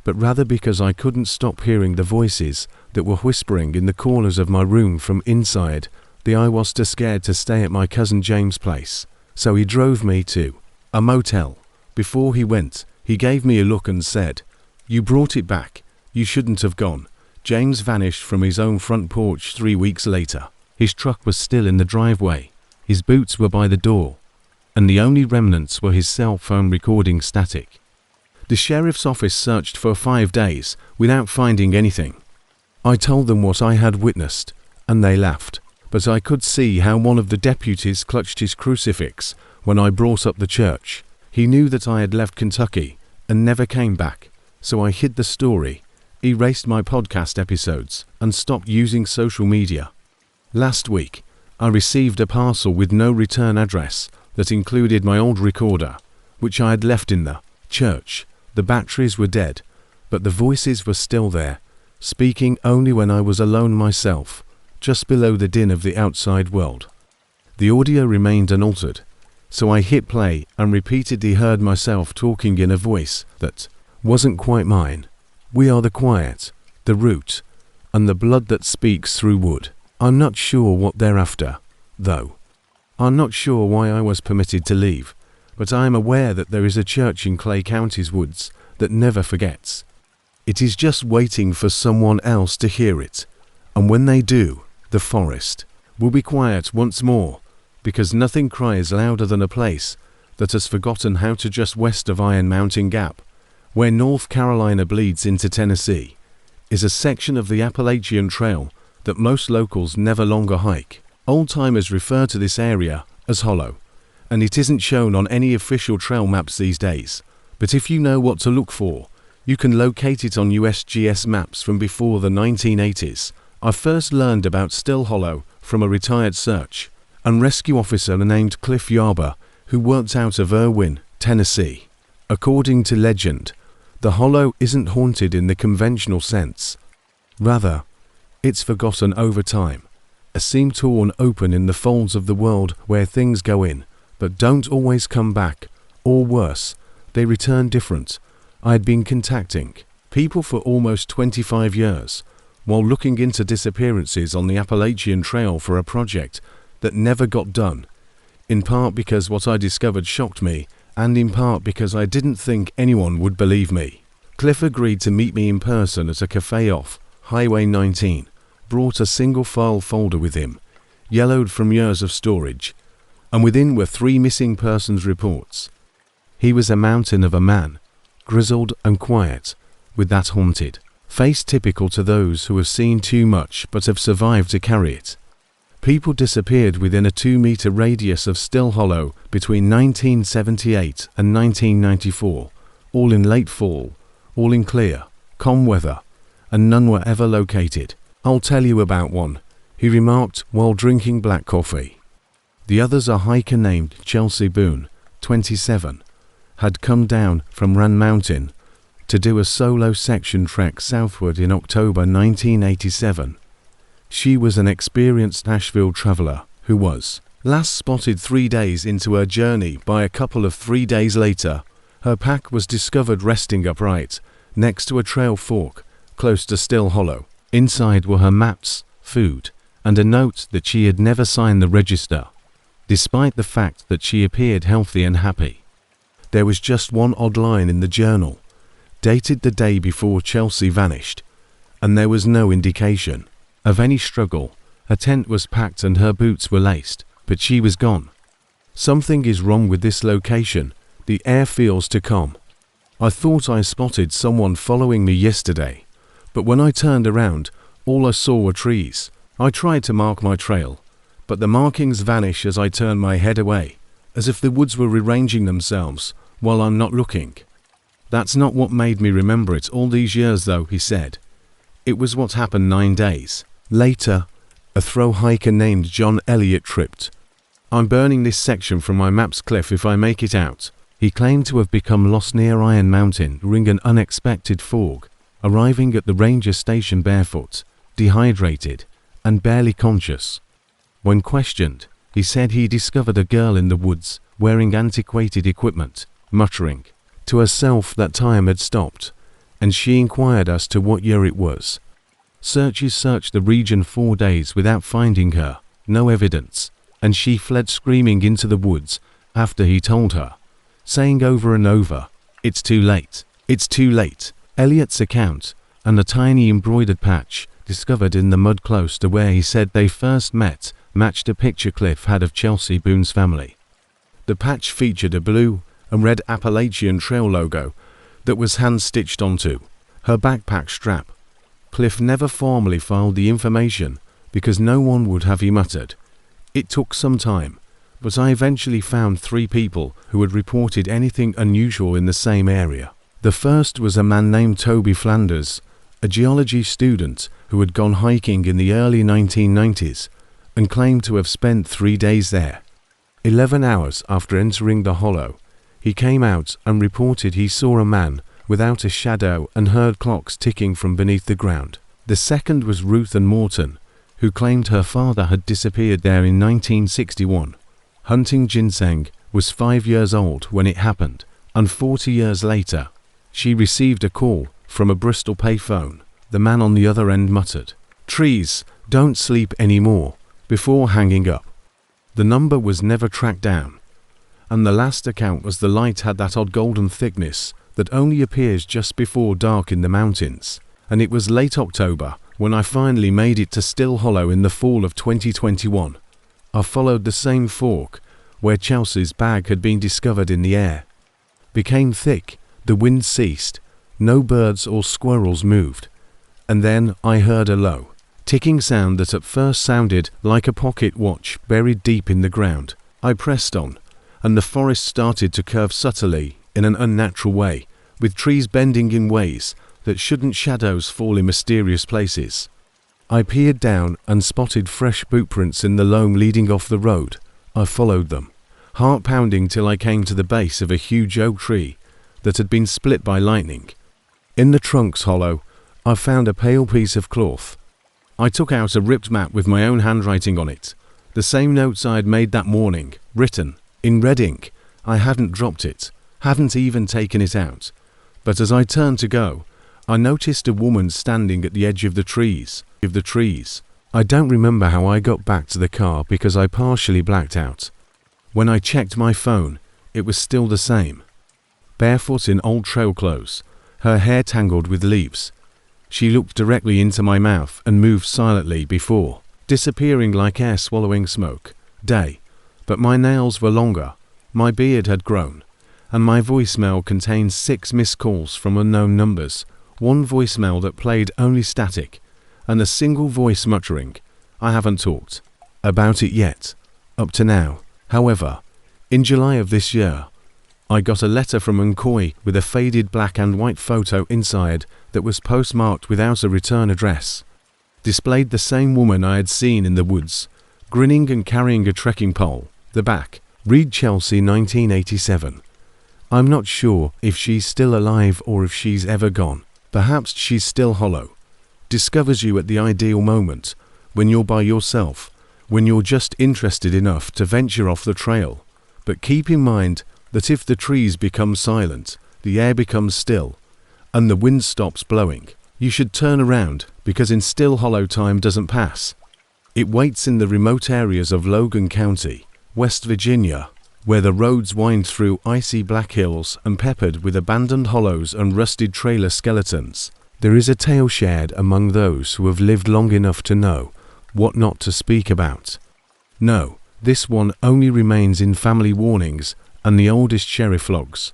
but rather because I couldn't stop hearing the voices that were whispering in the corners of my room from inside. I was too scared to stay at my cousin James' place, so he drove me to a motel. Before he went, he gave me a look and said, "You brought it back. You shouldn't have gone." James vanished from his own front porch 3 weeks later. His truck was still in the driveway, his boots were by the door, and the only remnants were his cell phone recording static. The sheriff's office searched for 5 days without finding anything. I told them what I had witnessed, and they laughed, but I could see how one of the deputies clutched his crucifix when I brought up the church. He knew that I had left Kentucky and never came back, so I hid the story, erased my podcast episodes, and stopped using social media. Last week, I received a parcel with no return address that included my old recorder, which I had left in the church. The batteries were dead, but the voices were still there, speaking only when I was alone myself, just below the din of the outside world. The audio remained unaltered, so I hit play and repeatedly heard myself talking in a voice that wasn't quite mine. We are the quiet, the root, and the blood that speaks through wood. I'm not sure what they're after, though. I'm not sure why I was permitted to leave, but I am aware that there is a church in Clay County's woods that never forgets. It is just waiting for someone else to hear it. And when they do, the forest will be quiet once more, because nothing cries louder than a place that has forgotten how to just west of Iron Mountain Gap, where North Carolina bleeds into Tennessee, is a section of the Appalachian Trail that most locals never longer hike. Old-timers refer to this area as hollow, and it isn't shown on any official trail maps these days. But if you know what to look for, you can locate it on USGS maps from before the 1980s. I first learned about Still Hollow from a retired search and rescue officer named Cliff Yarber, who worked out of Erwin, Tennessee. According to legend, the hollow isn't haunted in the conventional sense. Rather, it's forgotten over time, a seam torn open in the folds of the world where things go in, but don't always come back, or worse, they return different. I had been contacting people for almost 25 years, while looking into disappearances on the Appalachian Trail for a project that never got done, in part because what I discovered shocked me, and in part because I didn't think anyone would believe me. Cliff agreed to meet me in person at a cafe off Highway 19, brought a single file folder with him, yellowed from years of storage, and within were 3 missing persons reports. He was a mountain of a man, grizzled and quiet, with that haunted face typical to those who have seen too much but have survived to carry it. People disappeared within a 2-meter radius of Still Hollow between 1978 and 1994, all in late fall, all in clear, calm weather, and none were ever located. I'll tell you about one, he remarked while drinking black coffee. The other's a hiker named Chelsea Boone, 27, had come down from Rand Mountain to do a solo section trek southward in October 1987. She was an experienced Nashville traveler who was last spotted 3 days into her journey by a couple of 3 days later. Her pack was discovered resting upright next to a trail fork close to Still Hollow. Inside were her maps, food, and a note that she had never signed the register, despite the fact that she appeared healthy and happy. There was just one odd line in the journal, dated the day before Chelsea vanished, and there was no indication of any struggle. Her tent was packed and her boots were laced, but she was gone. Something is wrong with this location. The air feels too calm. I thought I spotted someone following me yesterday, but when I turned around, all I saw were trees. I tried to mark my trail, but the markings vanish as I turn my head away, as if the woods were rearranging themselves while I'm not looking. That's not what made me remember it all these years though, he said. It was what happened 9 days later. A throw hiker named John Elliott tripped. I'm burning this section from my maps, Cliff, if I make it out. He claimed to have become lost near Iron Mountain during an unexpected fog, arriving at the ranger station barefoot, dehydrated, and barely conscious. When questioned, he said he discovered a girl in the woods wearing antiquated equipment, muttering to herself that time had stopped, and she inquired as to what year it was. Searchers searched the region 4 days without finding her, no evidence, and she fled screaming into the woods after he told her, saying over and over, "It's too late, it's too late." Elliott's account, and a tiny embroidered patch discovered in the mud close to where he said they first met, matched a picture Cliff had of Chelsea Boone's family. The patch featured a blue and red Appalachian Trail logo that was hand-stitched onto her backpack strap. Cliff never formally filed the information because no one would have, he muttered. It took some time, but I eventually found 3 people who had reported anything unusual in the same area. The first was a man named Toby Flanders, a geology student who had gone hiking in the early 1990s and claimed to have spent 3 days there. 11 hours after entering the hollow, he came out and reported he saw a man without a shadow and heard clocks ticking from beneath the ground. The second was Ruth Ann Morton, who claimed her father had disappeared there in 1961. Hunting ginseng, was 5 years old when it happened, and 40 years later, she received a call from a Bristol payphone. The man on the other end muttered, "Trees, don't sleep anymore," before hanging up. The number was never tracked down, and the last account was the light had that odd golden thickness that only appears just before dark in the mountains, and it was late October when I finally made it to Still Hollow in the fall of 2021. I followed the same fork where Chelsea's bag had been discovered in the air. Became thick, the wind ceased, no birds or squirrels moved, and then I heard a low, ticking sound that at first sounded like a pocket watch buried deep in the ground. I pressed on, and the forest started to curve subtly in an unnatural way, with trees bending in ways that shouldn't. Shadows fall in mysterious places. I peered down and spotted fresh boot prints in the loam leading off the road. I followed them, heart pounding, till I came to the base of a huge oak tree that had been split by lightning. In the trunk's hollow, I found a pale piece of cloth. I took out a ripped map with my own handwriting on it, the same notes I had made that morning, written in red ink. I hadn't dropped it, hadn't even taken it out. But as I turned to go, I noticed a woman standing at the edge of the trees. I don't remember how I got back to the car because I partially blacked out. When I checked my phone, it was still the same. Barefoot in old trail clothes, her hair tangled with leaves. She looked directly into my mouth and moved silently before disappearing like air swallowing smoke. But my nails were longer, my beard had grown, and my voicemail contained 6 missed calls from unknown numbers, 1 voicemail that played only static, and a single voice muttering, "I haven't talked about it yet, up to now." However, in July of this year, I got a letter from Uncoy with a faded black and white photo inside that was postmarked without a return address. Displayed the same woman I had seen in the woods, grinning and carrying a trekking pole. The back, read Chelsea 1987. I'm not sure if she's still alive or if she's ever gone. Perhaps she's still hollow. Discovers you at the ideal moment, when you're by yourself, when you're just interested enough to venture off the trail. But keep in mind that if the trees become silent, the air becomes still, and the wind stops blowing, you should turn around, because in Still Hollow time doesn't pass. It waits in the remote areas of Logan County, West Virginia, where the roads wind through icy black hills and peppered with abandoned hollows and rusted trailer skeletons. There is a tale shared among those who have lived long enough to know what not to speak about. No, this one only remains in family warnings and the oldest sheriff logs,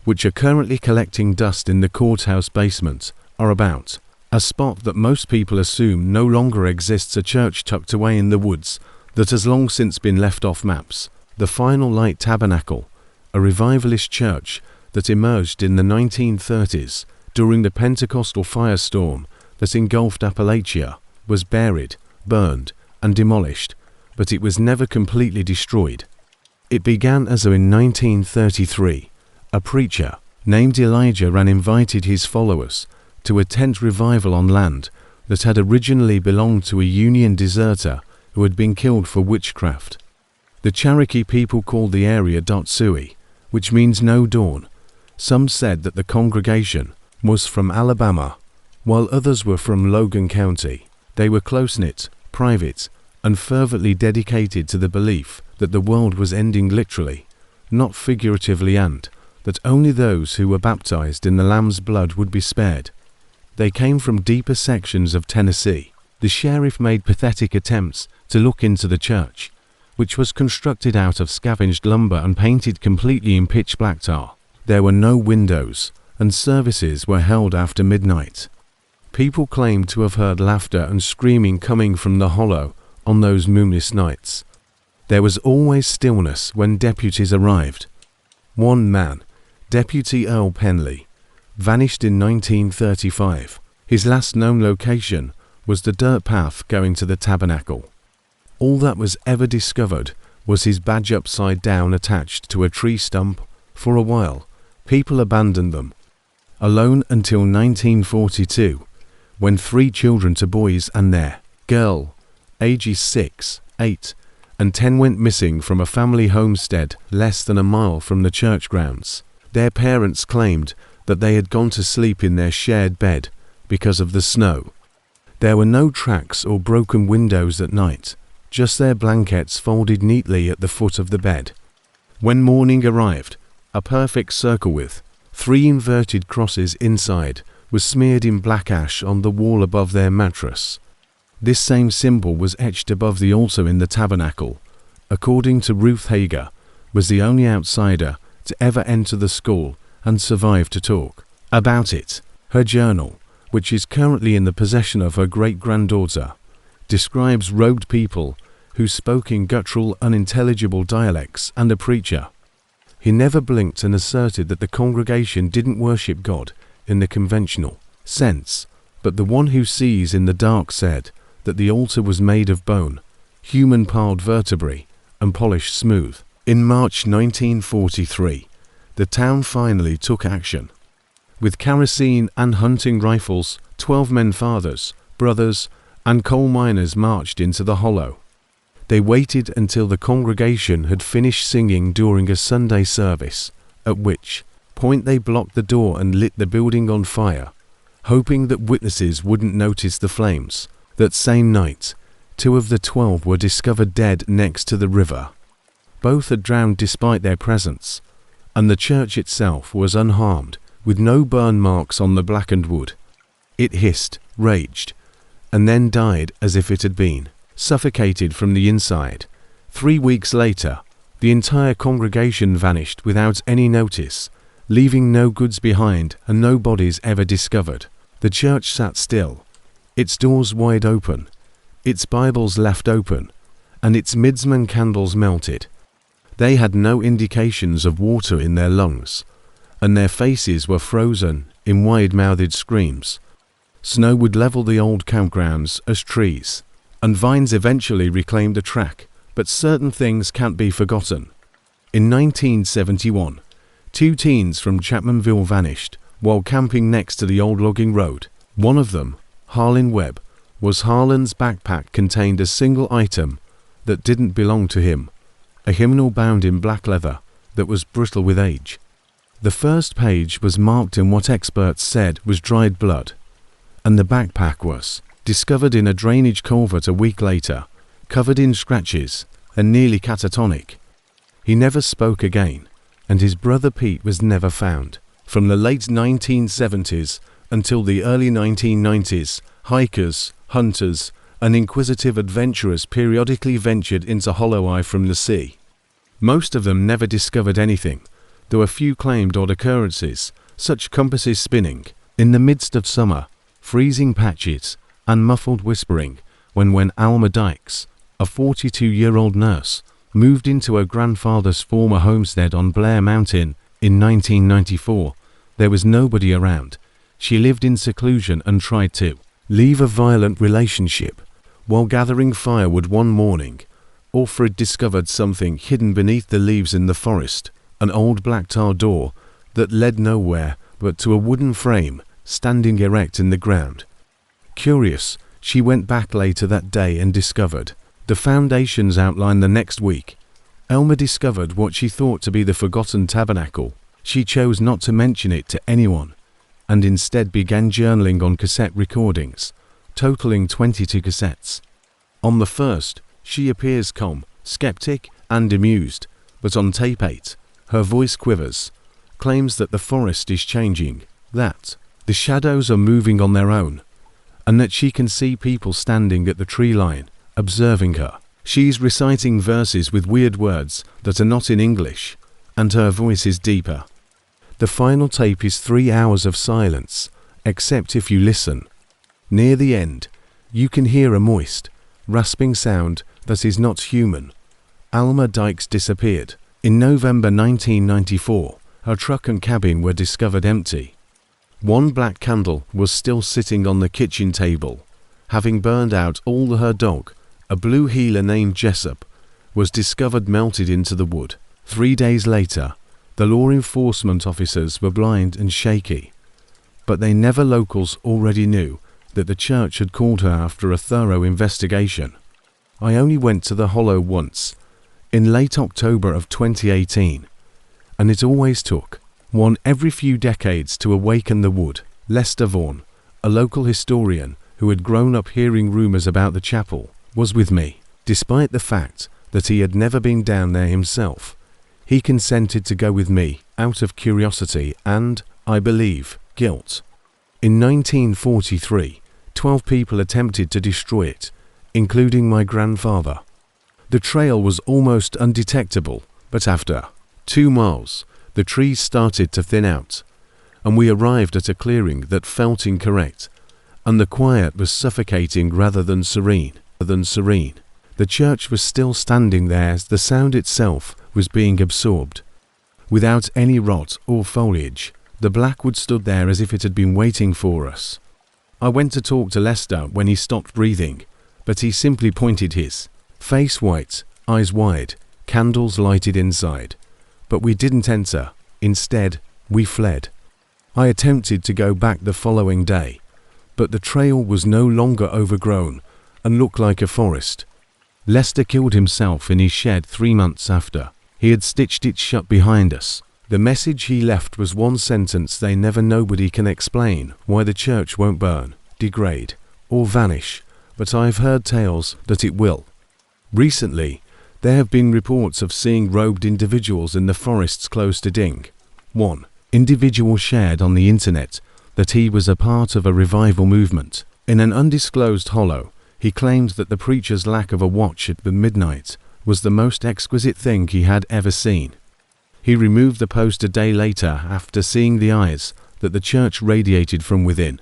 which are currently collecting dust in the courthouse basement, are about a spot that most people assume no longer exists, a church tucked away in the woods that has long since been left off maps. The Final Light Tabernacle, a revivalist church that emerged in the 1930s during the Pentecostal firestorm that engulfed Appalachia, was buried, burned, and demolished, but it was never completely destroyed. It began as in 1933, a preacher named Elijah Ran invited his followers to a tent revival on land that had originally belonged to a Union deserter who had been killed for witchcraft. The Cherokee people called the area Dotsui, which means no dawn. Some said that the congregation was from Alabama, while others were from Logan County. They were close-knit, private, and fervently dedicated to the belief that the world was ending literally, not figuratively, and that only those who were baptized in the Lamb's blood would be spared. They came from deeper sections of Tennessee. The sheriff made pathetic attempts to look into the church, which was constructed out of scavenged lumber and painted completely in pitch black tar. There were no windows, and services were held after midnight. People claimed to have heard laughter and screaming coming from the hollow on those moonless nights. There was always stillness when deputies arrived. One man, Deputy Earl Penley, vanished in 1935. His last known location was the dirt path going to the tabernacle. All that was ever discovered was his badge upside down attached to a tree stump. For a while, people abandoned them. Alone until 1942, when 3 children to boys and their girl, ages 6, 8, and 10 went missing from a family homestead less than a mile from the church grounds. Their parents claimed that they had gone to sleep in their shared bed because of the snow. There were no tracks or broken windows at night, just their blankets folded neatly at the foot of the bed. When morning arrived, a perfect circle with 3 inverted crosses inside was smeared in black ash on the wall above their mattress. This same symbol was etched above the altar in the tabernacle. According to Ruth Hager, was the only outsider to ever enter the school and survive to talk about it. Her journal, which is currently in the possession of her great-granddaughter, describes robed people who spoke in guttural, unintelligible dialects and a preacher. He never blinked and asserted that the congregation didn't worship God in the conventional sense, but the one who sees in the dark said that the altar was made of bone, human piled vertebrae, and polished smooth. In March 1943, the town finally took action. With kerosene and hunting rifles, 12 men fathers, brothers, and coal miners marched into the hollow. They waited until the congregation had finished singing during a Sunday service, at which point they blocked the door and lit the building on fire, hoping that witnesses wouldn't notice the flames. That same night, 2 of the 12 were discovered dead next to the river. Both had drowned despite their presence, and the church itself was unharmed, with no burn marks on the blackened wood. It hissed, raged, and then died as if it had been suffocated from the inside. 3 weeks later, the entire congregation vanished without any notice, leaving no goods behind and no bodies ever discovered. The church sat still, its doors wide open, its Bibles left open, and its midsman candles melted. They had no indications of water in their lungs, and their faces were frozen in wide-mouthed screams. Snow would level the old campgrounds as trees, and vines eventually reclaimed the track, but certain things can't be forgotten. In 1971, 2 teens from Chapmanville vanished while camping next to the old logging road. One of them, Harlan Webb, was Harlan's backpack contained a single item that didn't belong to him, a hymnal bound in black leather that was brittle with age. The first page was marked in what experts said was dried blood, and the backpack was discovered in a drainage culvert a week later, covered in scratches and nearly catatonic. He never spoke again, and his brother Pete was never found. From the late 1970s until the early 1990s, hikers, hunters, and inquisitive adventurers periodically ventured into Hollow Eye from the sea. Most of them never discovered anything, though a few claimed odd occurrences, such compasses spinning in the midst of summer, freezing patches, and muffled whispering when Alma Dykes, a 42-year-old nurse, moved into her grandfather's former homestead on Blair Mountain in 1994. There was nobody around. She lived in seclusion and tried to leave a violent relationship. While gathering firewood one morning, Alfred discovered something hidden beneath the leaves in the forest, an old black tar door that led nowhere but to a wooden frame standing erect in the ground. Curious, she went back later that day and discovered the foundations outlined the next week. Elma discovered what she thought to be the forgotten tabernacle. She chose not to mention it to anyone, and instead began journaling on cassette recordings, totaling 22 cassettes. On the first, she appears calm, skeptic, and amused, but on tape 8, her voice quivers, claims that the forest is changing, that the shadows are moving on their own, and that she can see people standing at the tree line, observing her. She's reciting verses with weird words that are not in English, and her voice is deeper. The final tape is 3 hours of silence, except if you listen. Near the end, you can hear a moist, rasping sound that is not human. Alma Dykes disappeared. In November 1994, her truck and cabin were discovered empty. One black candle was still sitting on the kitchen table. Having burned out all her dog, a blue heeler named Jessup, was discovered melted into the wood. 3 days later, the law enforcement officers were blind and shaky, but they never locals already knew that the church had called her after a thorough investigation. I only went to the hollow once, in late October of 2018, and it always took one every few decades to awaken the wood. Lester Vaughan, a local historian who had grown up hearing rumors about the chapel, was with me. Despite the fact that he had never been down there himself, he consented to go with me out of curiosity and, I believe, guilt. In 1943, 12 people attempted to destroy it, including my grandfather. The trail was almost undetectable, but after 2 miles, the trees started to thin out, and we arrived at a clearing that felt incorrect, and the quiet was suffocating rather than serene. The church was still standing there as the sound itself was being absorbed. Without any rot or foliage, the Backwoods stood there as if it had been waiting for us. I went to talk to Lester when he stopped breathing, but he simply pointed his face white, eyes wide, candles lighted inside. But we didn't enter. Instead, we fled. I attempted to go back the following day, but the trail was no longer overgrown and looked like a forest. Lester killed himself in his shed 3 months after. He had stitched it shut behind us. The message he left was one sentence: nobody can explain why the church won't burn, degrade, or vanish, but I've heard tales that it will. Recently, there have been reports of seeing robed individuals in the forests close to Ding. One individual shared on the internet that he was a part of a revival movement. In an undisclosed hollow, he claimed that the preacher's lack of a watch at midnight was the most exquisite thing he had ever seen. He removed the post a day later after seeing the eyes that the church radiated from within.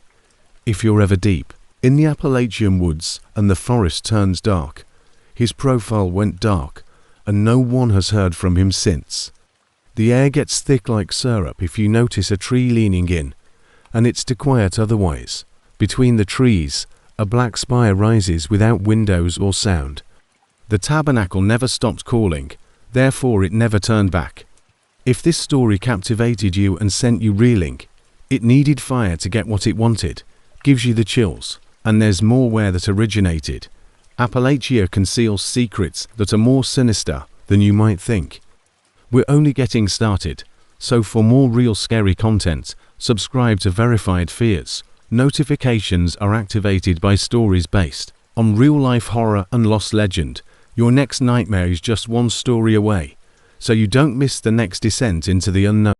If you're ever deep in the Appalachian woods and the forest turns dark, his profile went dark, and no one has heard from him since. The air gets thick like syrup if you notice a tree leaning in, and it's too quiet otherwise. Between the trees, a black spire rises without windows or sound. The tabernacle never stopped calling, therefore it never turned back. If this story captivated you and sent you reeling, it needed fire to get what it wanted, gives you the chills, and there's more where that originated. Appalachia conceals secrets that are more sinister than you might think. We're only getting started, so for more real scary content, subscribe to Verified Fears. Notifications are activated by stories based on real-life horror and lost legend. Your next nightmare is just one story away, so you don't miss the next descent into the unknown.